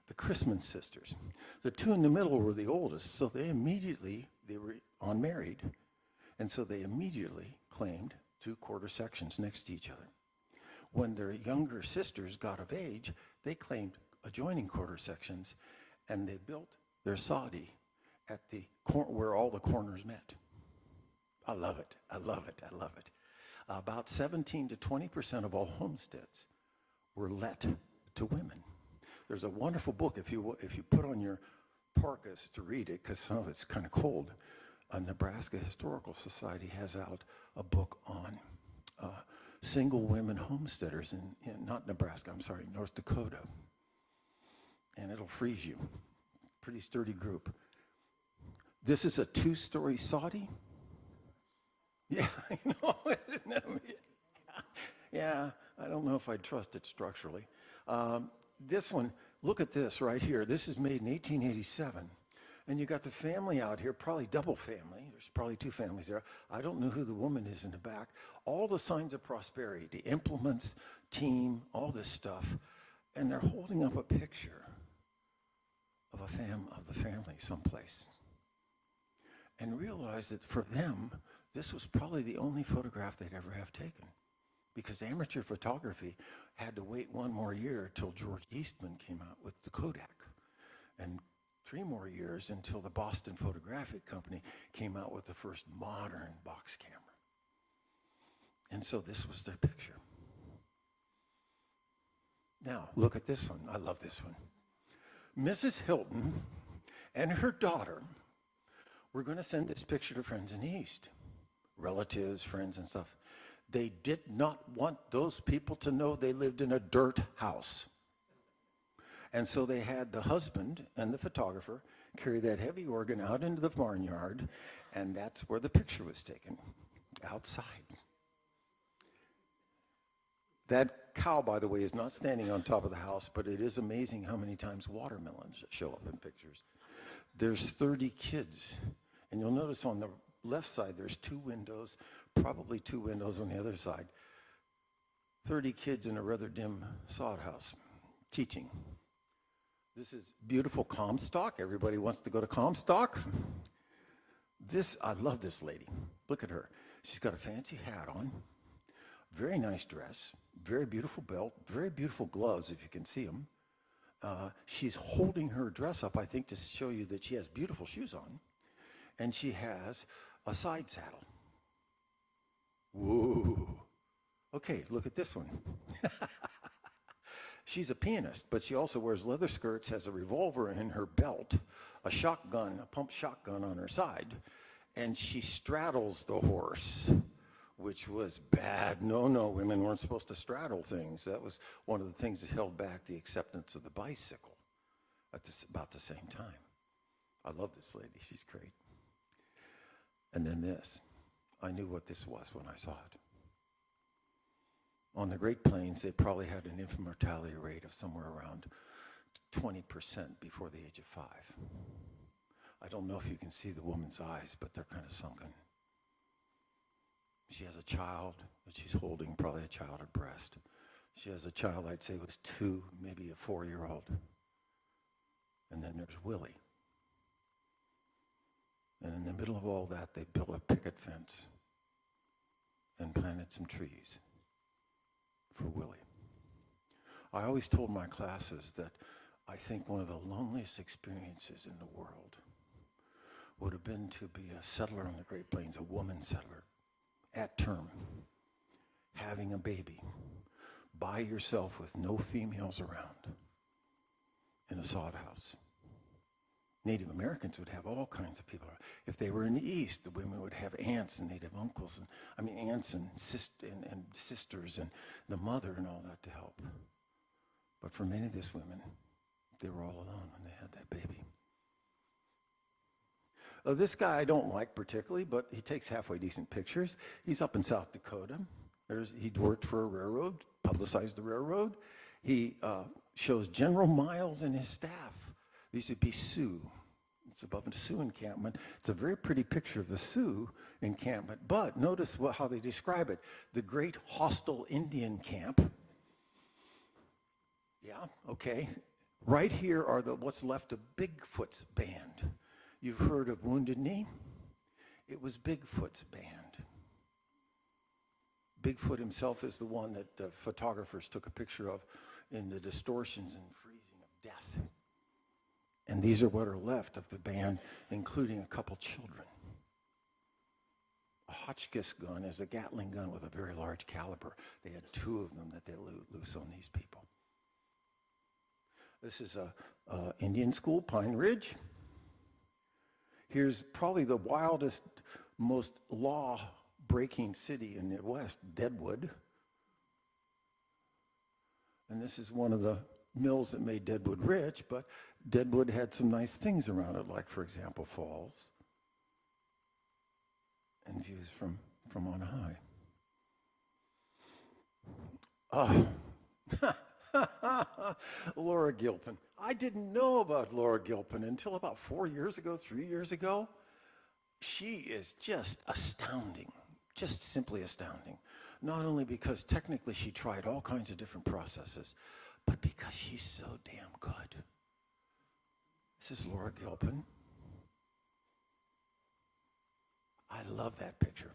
The Christman sisters. The 2 in the middle were the oldest, so they were unmarried, and so they immediately claimed 2 quarter sections next to each other. When their younger sisters got of age, they claimed adjoining quarter sections, and they built their soddy at the where all the corners met. I love it. I love it. I love it. About 17 to 20% of all homesteads were let to women. There's a wonderful book if you put on your parkas to read it, because some of it's kind of cold. Nebraska Historical Society has out a book on single women homesteaders in not Nebraska, I'm sorry, North Dakota. And it'll freeze you. Pretty sturdy group. This is a 2-story soddy. Yeah, I know. Isn't that weird? Yeah, I don't know if I'd trust it structurally. This one, look at this right here. This is made in 1887. And you got the family out here, probably double family. There's probably 2 families there. I don't know who the woman is in the back. All the signs of prosperity, the implements, team, all this stuff. And they're holding up a picture of the family someplace. And realize that for them, this was probably the only photograph they'd ever have taken, because amateur photography had to wait 1 more year till George Eastman came out with the Kodak, and 3 more years until the Boston Photographic Company came out with the first modern box camera. And so this was their picture. Now, look at this one. I love this one. Mrs. Hilton and her daughter were going to send this picture to friends in the East, relatives, friends, and stuff. They did not want those people to know they lived in a dirt house. And so they had the husband and the photographer carry that heavy organ out into the barnyard, and that's where the picture was taken, outside. That cow, by the way, is not standing on top of the house, but it is amazing how many times watermelons show up in pictures. There's 30 kids, and you'll notice on the left side there's 2 windows, probably 2 windows on the other side. 30 kids in a rather dim sod house teaching. This is beautiful Comstock. Everybody wants to go to Comstock. I love this lady. Look at her. She's got a fancy hat on, very nice dress, very beautiful belt, very beautiful gloves, if you can see them. She's holding her dress up, I think, to show you that she has beautiful shoes on. And she has a side saddle. Whoa. Okay, look at this one. She's a pianist, but she also wears leather skirts, has a revolver in her belt, a shotgun, a pump shotgun on her side, and she straddles the horse, which was bad. No, women weren't supposed to straddle things. That was one of the things that held back the acceptance of the bicycle at about the same time. I love this lady. She's great. And then this. I knew what this was when I saw it. On the Great Plains, they probably had an infant mortality rate of somewhere around 20% before the age of 5. I don't know if you can see the woman's eyes, but they're kind of sunken. She has a child that she's holding, probably a child at breast. She has a child, I'd say was 2, maybe a 4-year-old. And then there's Willie. And in the middle of all that, they built a picket fence and planted some trees for Willie. I always told my classes that I think one of the loneliest experiences in the world would have been to be a settler on the Great Plains, a woman settler, at term, having a baby, by yourself with no females around, in a sod house. Native Americans would have all kinds of people. If they were in the East, the women would have aunts and they'd have uncles, aunts and sisters and the mother and all that to help. But for many of these women, they were all alone when they had that baby. This guy I don't like particularly, but he takes halfway decent pictures. He's up in South Dakota. He'd worked for a railroad, publicized the railroad. He shows General Miles and his staff. These would be Sioux. It's above the Sioux encampment. It's a very pretty picture of the Sioux encampment, but notice how they describe it. The great hostile Indian camp. Yeah, okay. Right here are what's left of Bigfoot's band. You've heard of Wounded Knee? It was Bigfoot's band. Bigfoot himself is the one that the photographers took a picture of in the distortions and freezing of death. And these are what are left of the band, including a couple children. A Hotchkiss gun is a Gatling gun with a very large caliber. They had 2 of them that they loose on these people. This is a Indian school, Pine Ridge. Here's probably the wildest, most law-breaking city in the West, Deadwood. And this is one of the mills that made Deadwood rich, but Deadwood had some nice things around it, like, for example, falls and views from on high. Laura Gilpin. I didn't know about Laura Gilpin until about 4 years ago, 3 years ago. She is just astounding, just simply astounding. Not only because technically she tried all kinds of different processes, but because she's so damn good. This is Laura Gilpin. I love that picture.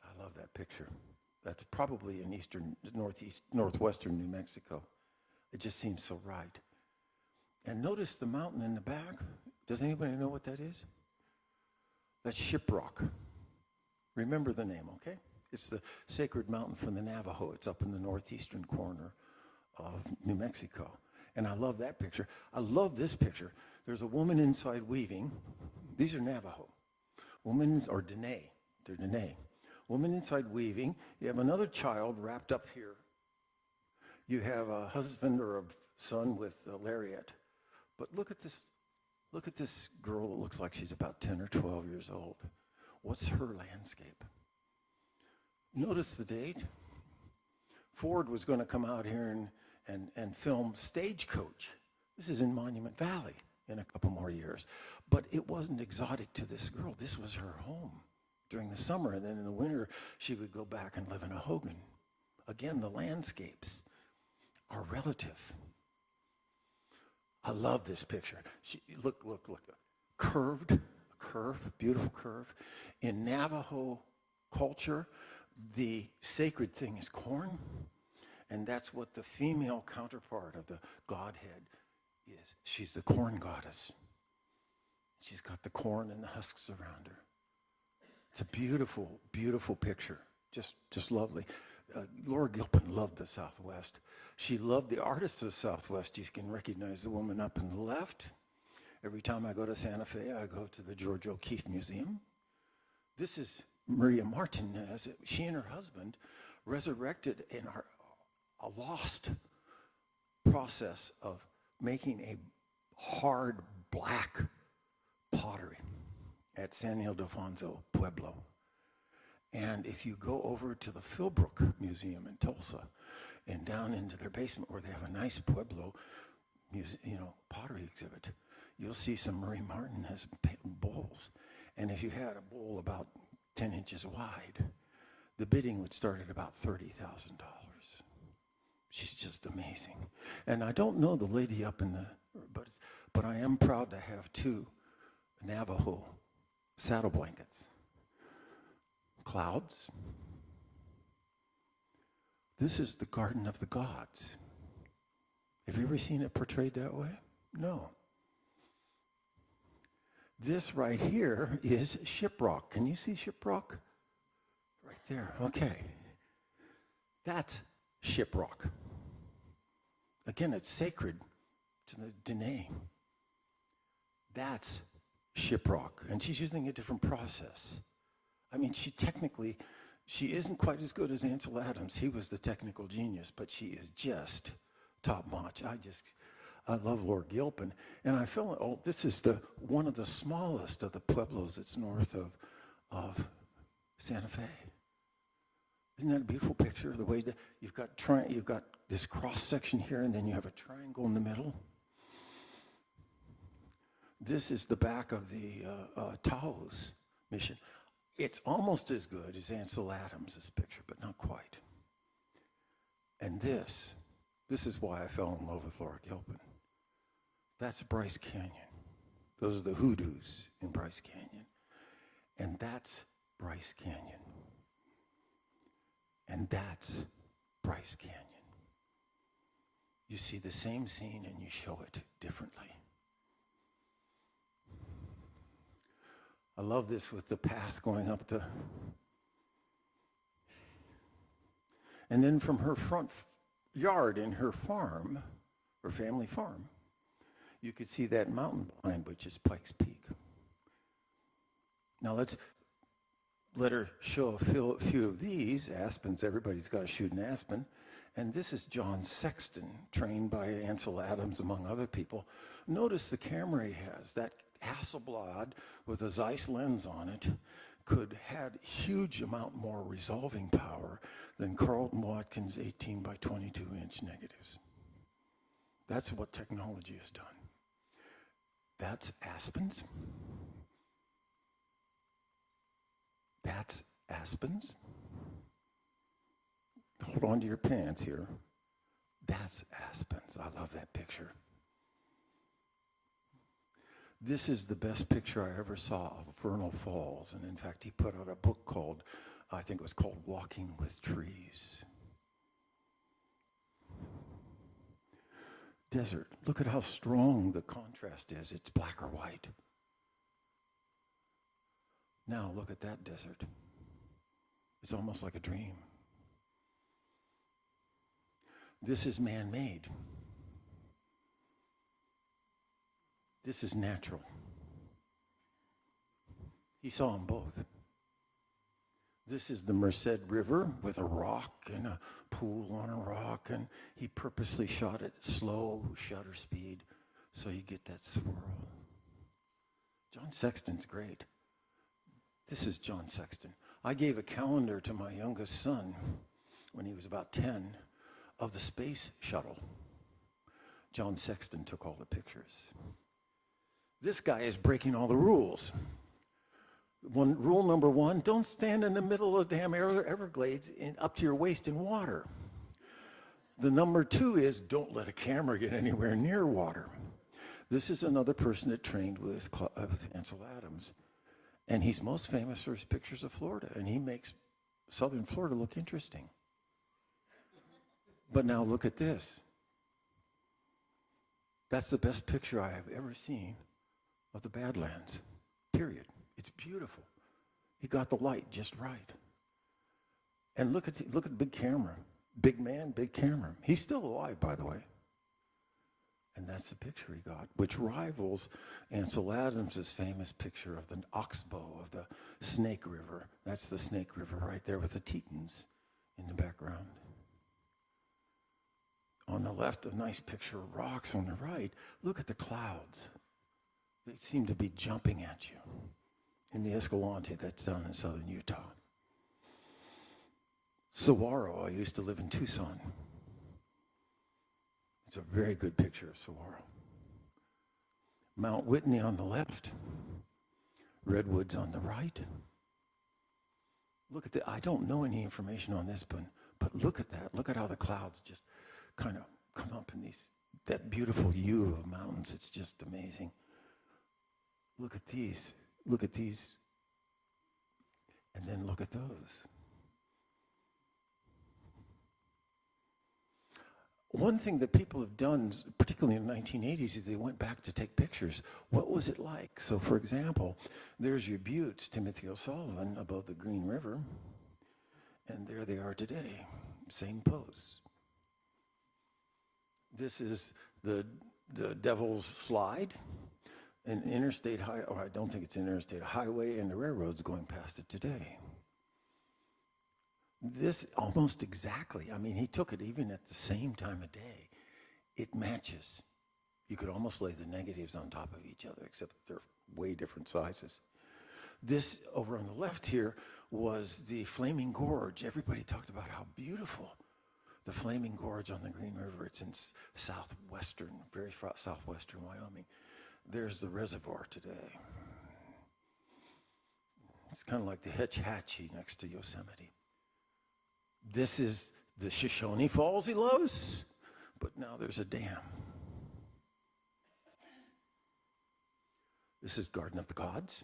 I love that picture. That's probably in northwestern New Mexico. It just seems so right. And notice the mountain in the back. Does anybody know what that is? That's Shiprock. Remember the name, okay? It's the sacred mountain from the Navajo. It's up in the northeastern corner of New Mexico. And I love that picture. I love this picture. There's a woman inside weaving. These are Navajo. Women, or Dene. They're Dene. Woman inside weaving. You have another child wrapped up here. You have a husband or a son with a lariat. But look at this. Look at this girl that looks like she's about 10 or 12 years old. What's her landscape? Notice the date. Ford was going to come out here and film Stagecoach. This is in Monument Valley in a couple more years. But it wasn't exotic to this girl. This was her home during the summer. And then in the winter, she would go back and live in a Hogan. Again, the landscapes are relative. I love this picture. Look. Curve, beautiful curve. In Navajo culture, the sacred thing is corn, and that's what the female counterpart of the Godhead is. She's the corn goddess. She's got the corn and the husks around her. It's a beautiful, beautiful picture. Just lovely. Laura Gilpin loved the Southwest. She loved the artists of the Southwest. You can recognize the woman up on the left. Every time I go to Santa Fe, I go to the George O'Keeffe Museum. This is Maria Martinez. She and her husband resurrected in a lost process of making a hard black pottery at San Ildefonso Pueblo. And if you go over to the Philbrook Museum in Tulsa and down into their basement where they have a nice Pueblo pottery exhibit, you'll see some Marie Martinez bowls. And if you had a bowl about 10 inches wide, the bidding would start at about $30,000. She's just amazing. And I don't know the lady up in the, but I am proud to have 2 Navajo saddle blankets. Clouds. This is the Garden of the Gods. Have you ever seen it portrayed that way? No. This right here is Shiprock. Can you see Shiprock? Right there. Okay. That's Shiprock. Again, it's sacred to the Dene. That's Shiprock. And she's using a different process. I mean, she isn't quite as good as Ansel Adams. He was the technical genius, but she is just top-notch. I love Laura Gilpin. And I feel, this is one of the smallest of the pueblos that's north of Santa Fe. Isn't that a beautiful picture? The way that you've got this cross-section here, and then you have a triangle in the middle. This is the back of the Taos mission. It's almost as good as Ansel Adams' picture, but not quite. And this is why I fell in love with Laura Gilpin. That's Bryce Canyon. Those are the hoodoos in Bryce Canyon. And that's Bryce Canyon. And that's Bryce Canyon. You see the same scene and you show it differently. I love this with the path going up the... And then from her front yard in her farm, her family farm, you could see that mountain behind, which is Pikes Peak. Now let's let her show a few of these aspens. Everybody's got to shoot an aspen. And this is John Sexton, trained by Ansel Adams, among other people. Notice the camera he has. That Hasselblad with a Zeiss lens on it could had huge amount more resolving power than Carlton Watkins 18 by 22 inch negatives. That's what technology has done. That's aspens. That's aspens. Hold on to your pants here. That's aspens. I love that picture. This is the best picture I ever saw of Vernal Falls. And in fact, he put out a book called, I think it was called Walking with Trees. Desert. Look at how strong the contrast is. It's black or white. Now look at that desert. It's almost like a dream. This is man-made. This is natural. He saw them both. This is the Merced River with a rock and a pool on a rock, and he purposely shot it slow shutter speed so you get that swirl. John Sexton's great. This is John Sexton. I gave a calendar to my youngest son when he was about 10 of the space shuttle. John Sexton took all the pictures. This guy is breaking all the rules. Rule number 1, don't stand in the middle of the damn Everglades up to your waist in water. The number 2 is don't let a camera get anywhere near water. This is another person that trained with Ansel Adams. And he's most famous for his pictures of Florida. And he makes southern Florida look interesting. But now look at this. That's the best picture I have ever seen of the Badlands, period. It's beautiful. He got the light just right. And look at the big camera. Big man, big camera. He's still alive, by the way. And that's the picture he got, which rivals Ansel Adams' famous picture of the oxbow of the Snake River. That's the Snake River right there with the Tetons in the background. On the left, a nice picture of rocks. On the right, look at the clouds. They seem to be jumping at you in the Escalante that's down in southern Utah. Saguaro, I used to live in Tucson. It's a very good picture of Saguaro. Mount Whitney on the left, redwoods on the right. Look at I don't know any information on this, but look at that. Look at how the clouds just kind of come up in that beautiful U of mountains. It's just amazing. Look at these. Look at these. And then look at those. One thing that people have done, particularly in the 1980s, is they went back to take pictures. What was it like? So, for example, there's your buttes, Timothy O'Sullivan, above the Green River. And there they are today, same pose. This is the Devil's Slide, an interstate highway, or I don't think it's an interstate highway, and the railroad's going past it today. This almost exactly, I mean, he took it even at the same time of day. It matches. You could almost lay the negatives on top of each other, except that they're way different sizes. This over on the left here was the Flaming Gorge. Everybody talked about how beautiful the Flaming Gorge on the Green River. It's in southwestern, very far southwestern Wyoming. There's the reservoir today. It's kind of like the Hetch Hatchie next to Yosemite. This is the Shoshone Falls he loves, but now there's a dam. This is Garden of the Gods.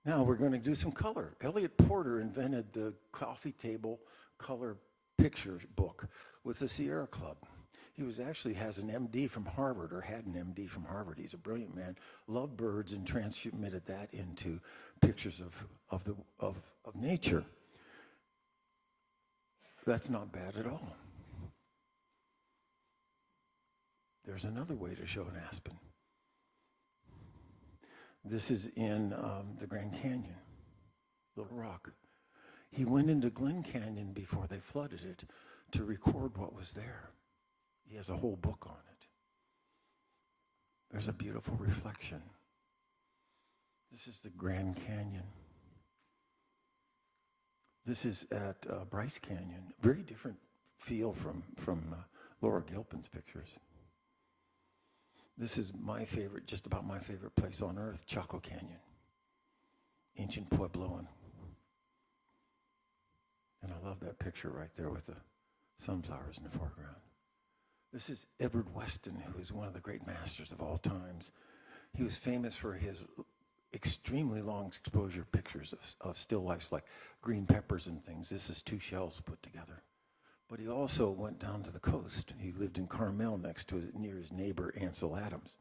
Now we're going to do some color. Elliot Porter invented the coffee table color picture book with the Sierra Club. He was actually has an MD from Harvard, or had an MD from Harvard. He's a brilliant man, loved birds, and transmitted that into pictures of nature. That's not bad at all. There's another way to show an aspen. This is in the Grand Canyon, Little Rock. He went into Glen Canyon before they flooded it to record what was there. He has a whole book on it. There's a beautiful reflection. This is the Grand Canyon. This is at Bryce Canyon. Very different feel from Laura Gilpin's pictures. This is my favorite, just about my favorite place on earth, Chaco Canyon. Ancient Puebloan. And I love that picture right there with the sunflowers in the foreground. This is Edward Weston, who is one of the great masters of all times. He was famous for his extremely long exposure pictures of still lifes like green peppers and things. This is 2 shells put together. But he also went down to the coast. He lived in Carmel near his neighbor Ansel Adams.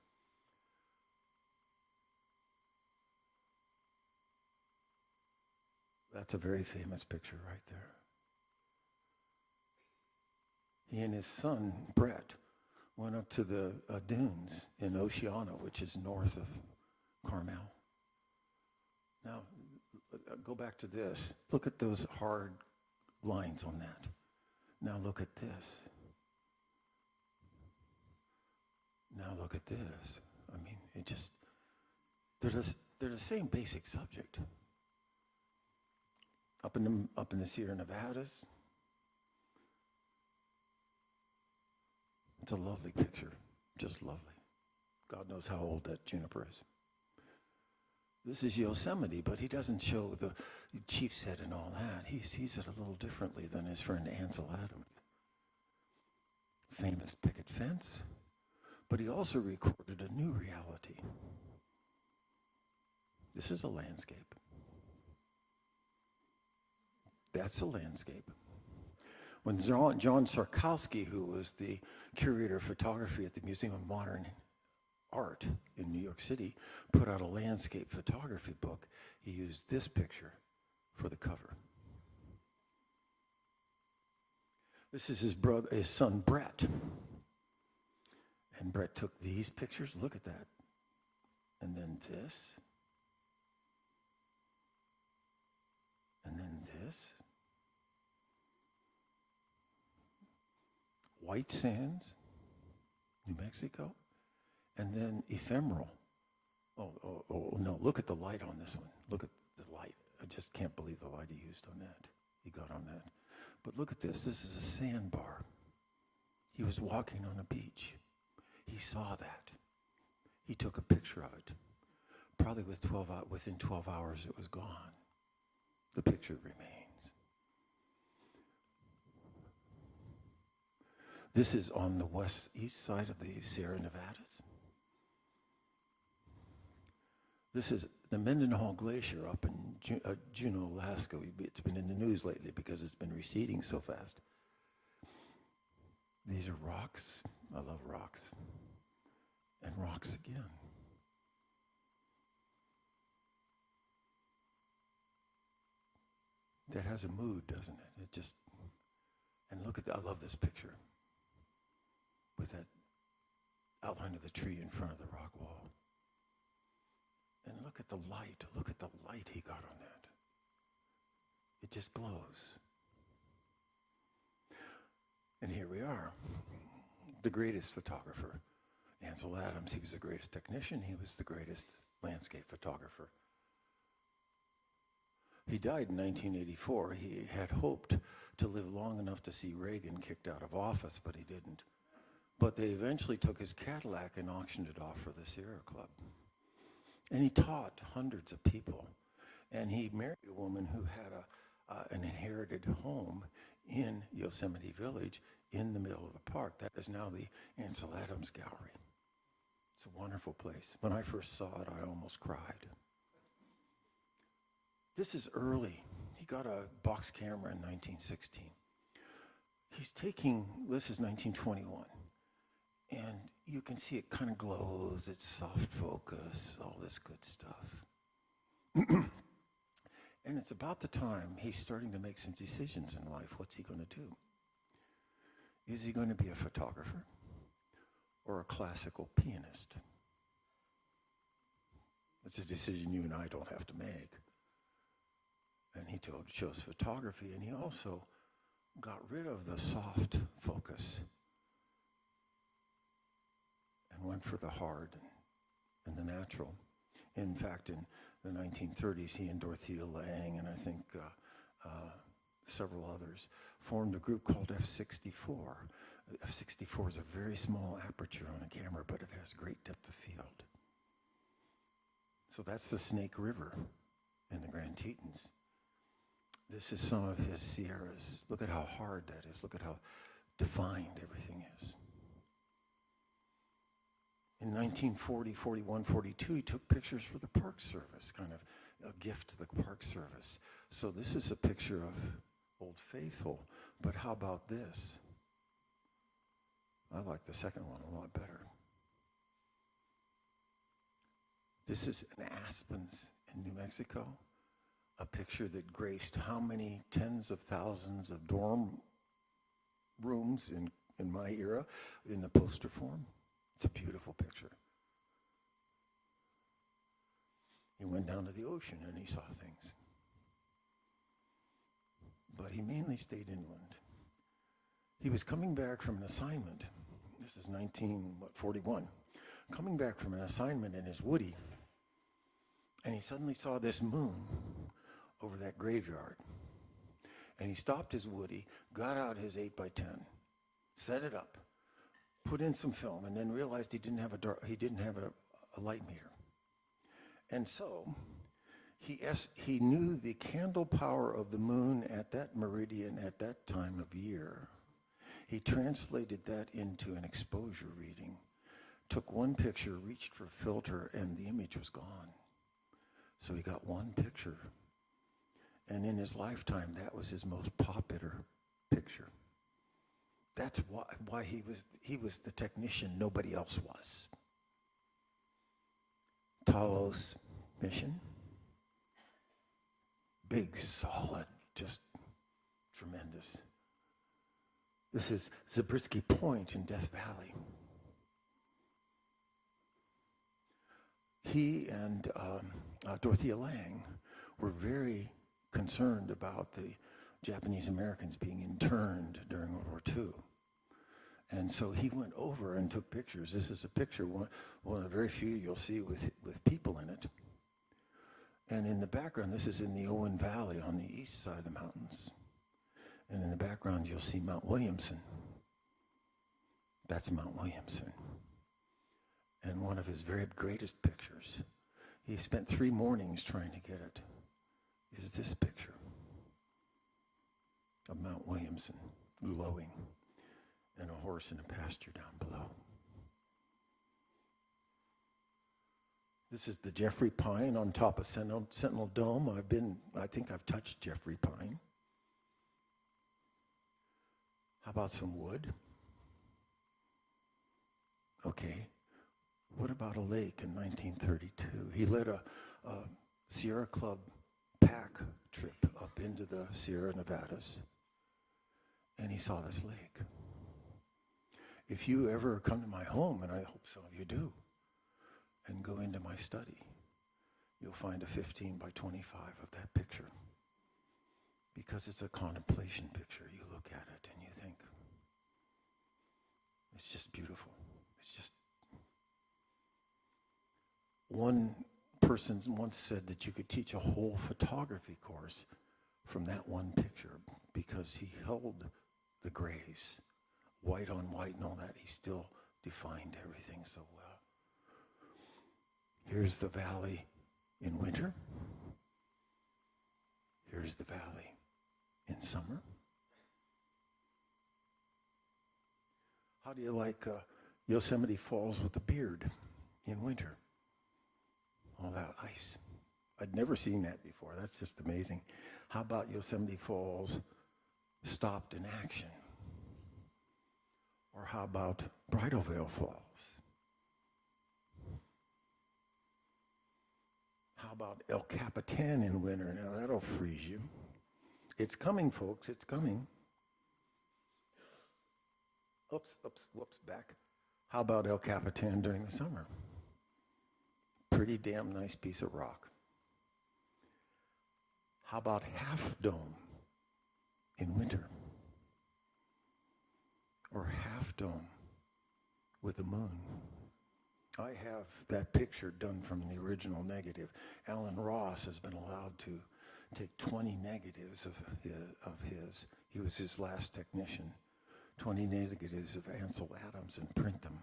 That's a very famous picture right there. He and his son, Brett, went up to the dunes in Oceana, which is north of Carmel. Now, go back to this. Look at those hard lines on that. Now look at this. Now look at this. I mean, they're the same basic subject. Up in the Sierra Nevadas. It's a lovely picture, just lovely. God knows how old that juniper is. This is Yosemite, but he doesn't show the chief's head and all that. He sees it a little differently than his friend Ansel Adams. Famous picket fence, but he also recorded a new reality. This is a landscape. That's a landscape. When John Sarkowski, who was the curator of photography at the Museum of Modern Art in New York City, put out a landscape photography book, he used this picture for the cover. This is his son Brett. And Brett took these pictures, look at that. And then this. And then this. White Sands, New Mexico, and then ephemeral. Oh, no, look at the light on this one. Look at the light. I just can't believe the light he used on that. He got on that. But look at this. This is a sandbar. He was walking on a beach. He saw that. He took a picture of it. Probably within 12 hours, it was gone. The picture remains. This is on the east side of the Sierra Nevadas. This is the Mendenhall Glacier up in Juneau, Alaska. It's been in the news lately because it's been receding so fast. These are rocks. I love rocks. And rocks again. That has a mood, doesn't it? And look at that. I love this picture. With that outline of the tree in front of the rock wall. And look at the light. Look at the light he got on that. It just glows. And here we are. The greatest photographer. Ansel Adams, he was the greatest technician. He was the greatest landscape photographer. He died in 1984. He had hoped to live long enough to see Reagan kicked out of office, but he didn't. But they eventually took his Cadillac and auctioned it off for the Sierra Club. And he taught hundreds of people. And he married a woman who had an inherited home in Yosemite Village in the middle of the park. That is now the Ansel Adams Gallery. It's a wonderful place. When I first saw it, I almost cried. This is early. He got a box camera in 1916. This is 1921. And you can see it kind of glows, it's soft focus, all this good stuff. And it's about the time he's starting to make some decisions in life. What's he going to do? Is he going to be a photographer or a classical pianist? It's a decision you and I don't have to make. And he chose photography, and he also got rid of the soft focus and went for the hard and the natural. In fact, in the 1930s, he and Dorothea Lange, and I think several others, formed a group called F64. F64 is a very small aperture on a camera, but it has great depth of field. So that's the Snake River in the Grand Tetons. This is some of his Sierras. Look at how hard that is. Look at how defined everything is. In 1940, 41, 42, he took pictures for the Park Service, kind of a gift to the Park Service. So this is a picture of Old Faithful, but how about this? I like the second one a lot better. This is in Aspens in New Mexico, a picture that graced how many tens of thousands of dorm rooms in my era in the poster form. It's a beautiful picture. He went down to the ocean and he saw things. But he mainly stayed inland. He was coming back from an assignment. This is 1941. Coming back from an assignment in his Woody, and he suddenly saw this moon over that graveyard. And he stopped his Woody, got out his 8x10, set it up, put in some film, and then realized he didn't have a light meter. And so he knew the candle power of the moon at that meridian at that time of year. He translated that into an exposure reading, took one picture, reached for a filter, and the image was gone. So he got one picture. And in his lifetime, that was his most popular picture. That's why he was the technician nobody else was. Talos mission. Big, solid, just tremendous. This is Zabriskie Point in Death Valley. He and Dorothea Lange were very concerned about the Japanese Americans being interned during World War II. And so he went over and took pictures. This is a picture, one of the very few you'll see with people in it. And in the background, this is in the Owen Valley on the east side of the mountains. And in the background, you'll see Mount Williamson. That's Mount Williamson. And one of his very greatest pictures, he spent 3 mornings trying to get it, is this picture of Mount Williamson glowing and a horse in a pasture down below. This is the Jeffrey Pine on top of Sentinel Dome. I think I've touched Jeffrey Pine. How about some wood? Okay. What about a lake in 1932? He led a Sierra Club pack trip up into the Sierra Nevadas, and he saw this lake. If you ever come to my home, and I hope some of you do, and go into my study, you'll find a 15 by 25 of that picture, because it's a contemplation picture. You look at it and you think, it's just beautiful. It's just, one person once said that you could teach a whole photography course from that one picture, because he held the grays, white on white and all that. He still defined everything so well. Here's the valley in winter. Here's the valley in summer. How do you like Yosemite Falls with the beard in winter? All that ice. I'd never seen that before. That's just amazing. How about Yosemite Falls stopped in action? Or how about Bridal Veil Falls? How about El Capitan in winter? Now that'll freeze you. It's coming, folks, it's coming. Whoops, back. How about El Capitan during the summer? Pretty damn nice piece of rock. How about Half Dome in winter? Or Half Dome with the moon? I have that picture done from the original negative. Alan Ross has been allowed to take 20 negatives of his. He was his last technician. 20 negatives of Ansel Adams and print them.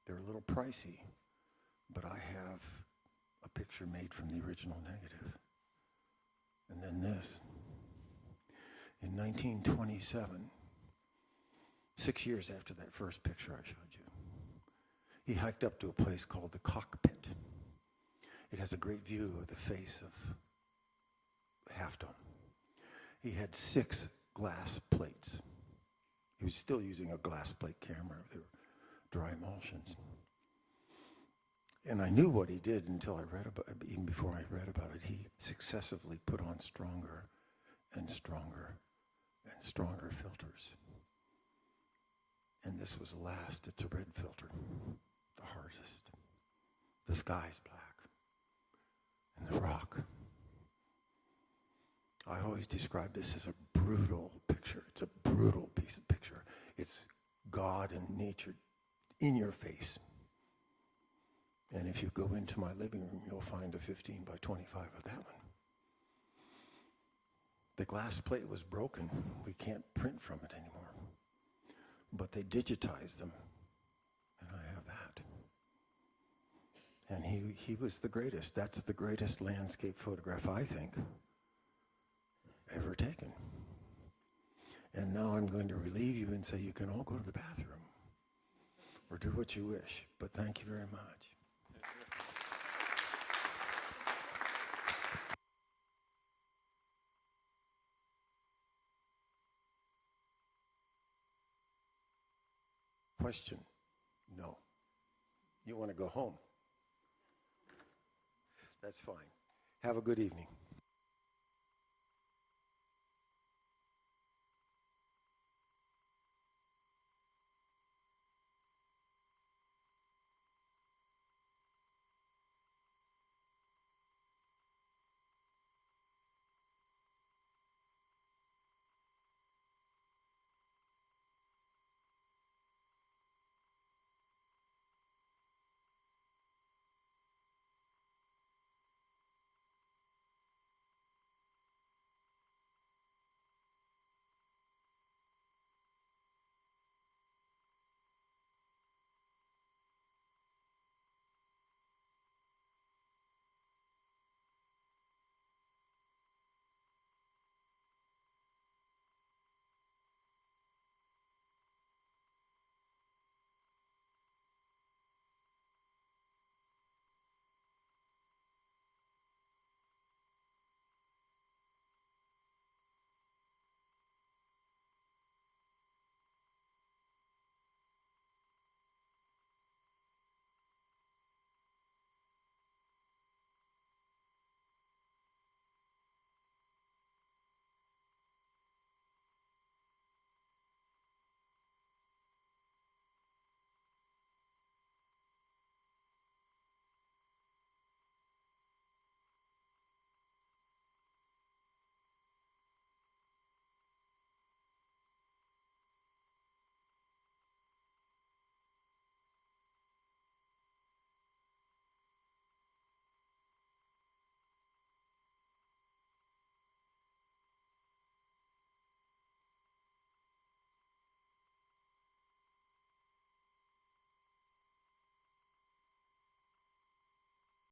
They're a little pricey, but I have a picture made from the original negative. And then this. In 1927, 6 years after that first picture I showed you, he hiked up to a place called the Cockpit. It has a great view of the face of Half Dome. He had 6 glass plates. He was still using a glass plate camera. They were dry emulsions. And I knew what he did until I read about it. Even before I read about it, he successively put on stronger and stronger and stronger filters. And this was last. It's a red filter, the hardest. The sky's black, and the rock. I always describe this as a brutal picture. It's a brutal piece of picture. It's God and nature in your face. And if you go into my living room, you'll find a 15 by 25 of that one. The glass plate was broken. We can't print from it anymore. But they digitized them, and I have that. And he was the greatest. That's the greatest landscape photograph, I think, ever taken. And now I'm going to relieve you and say you can all go to the bathroom or do what you wish. But thank you very much. Question? No. You want to go home? That's fine. Have a good evening.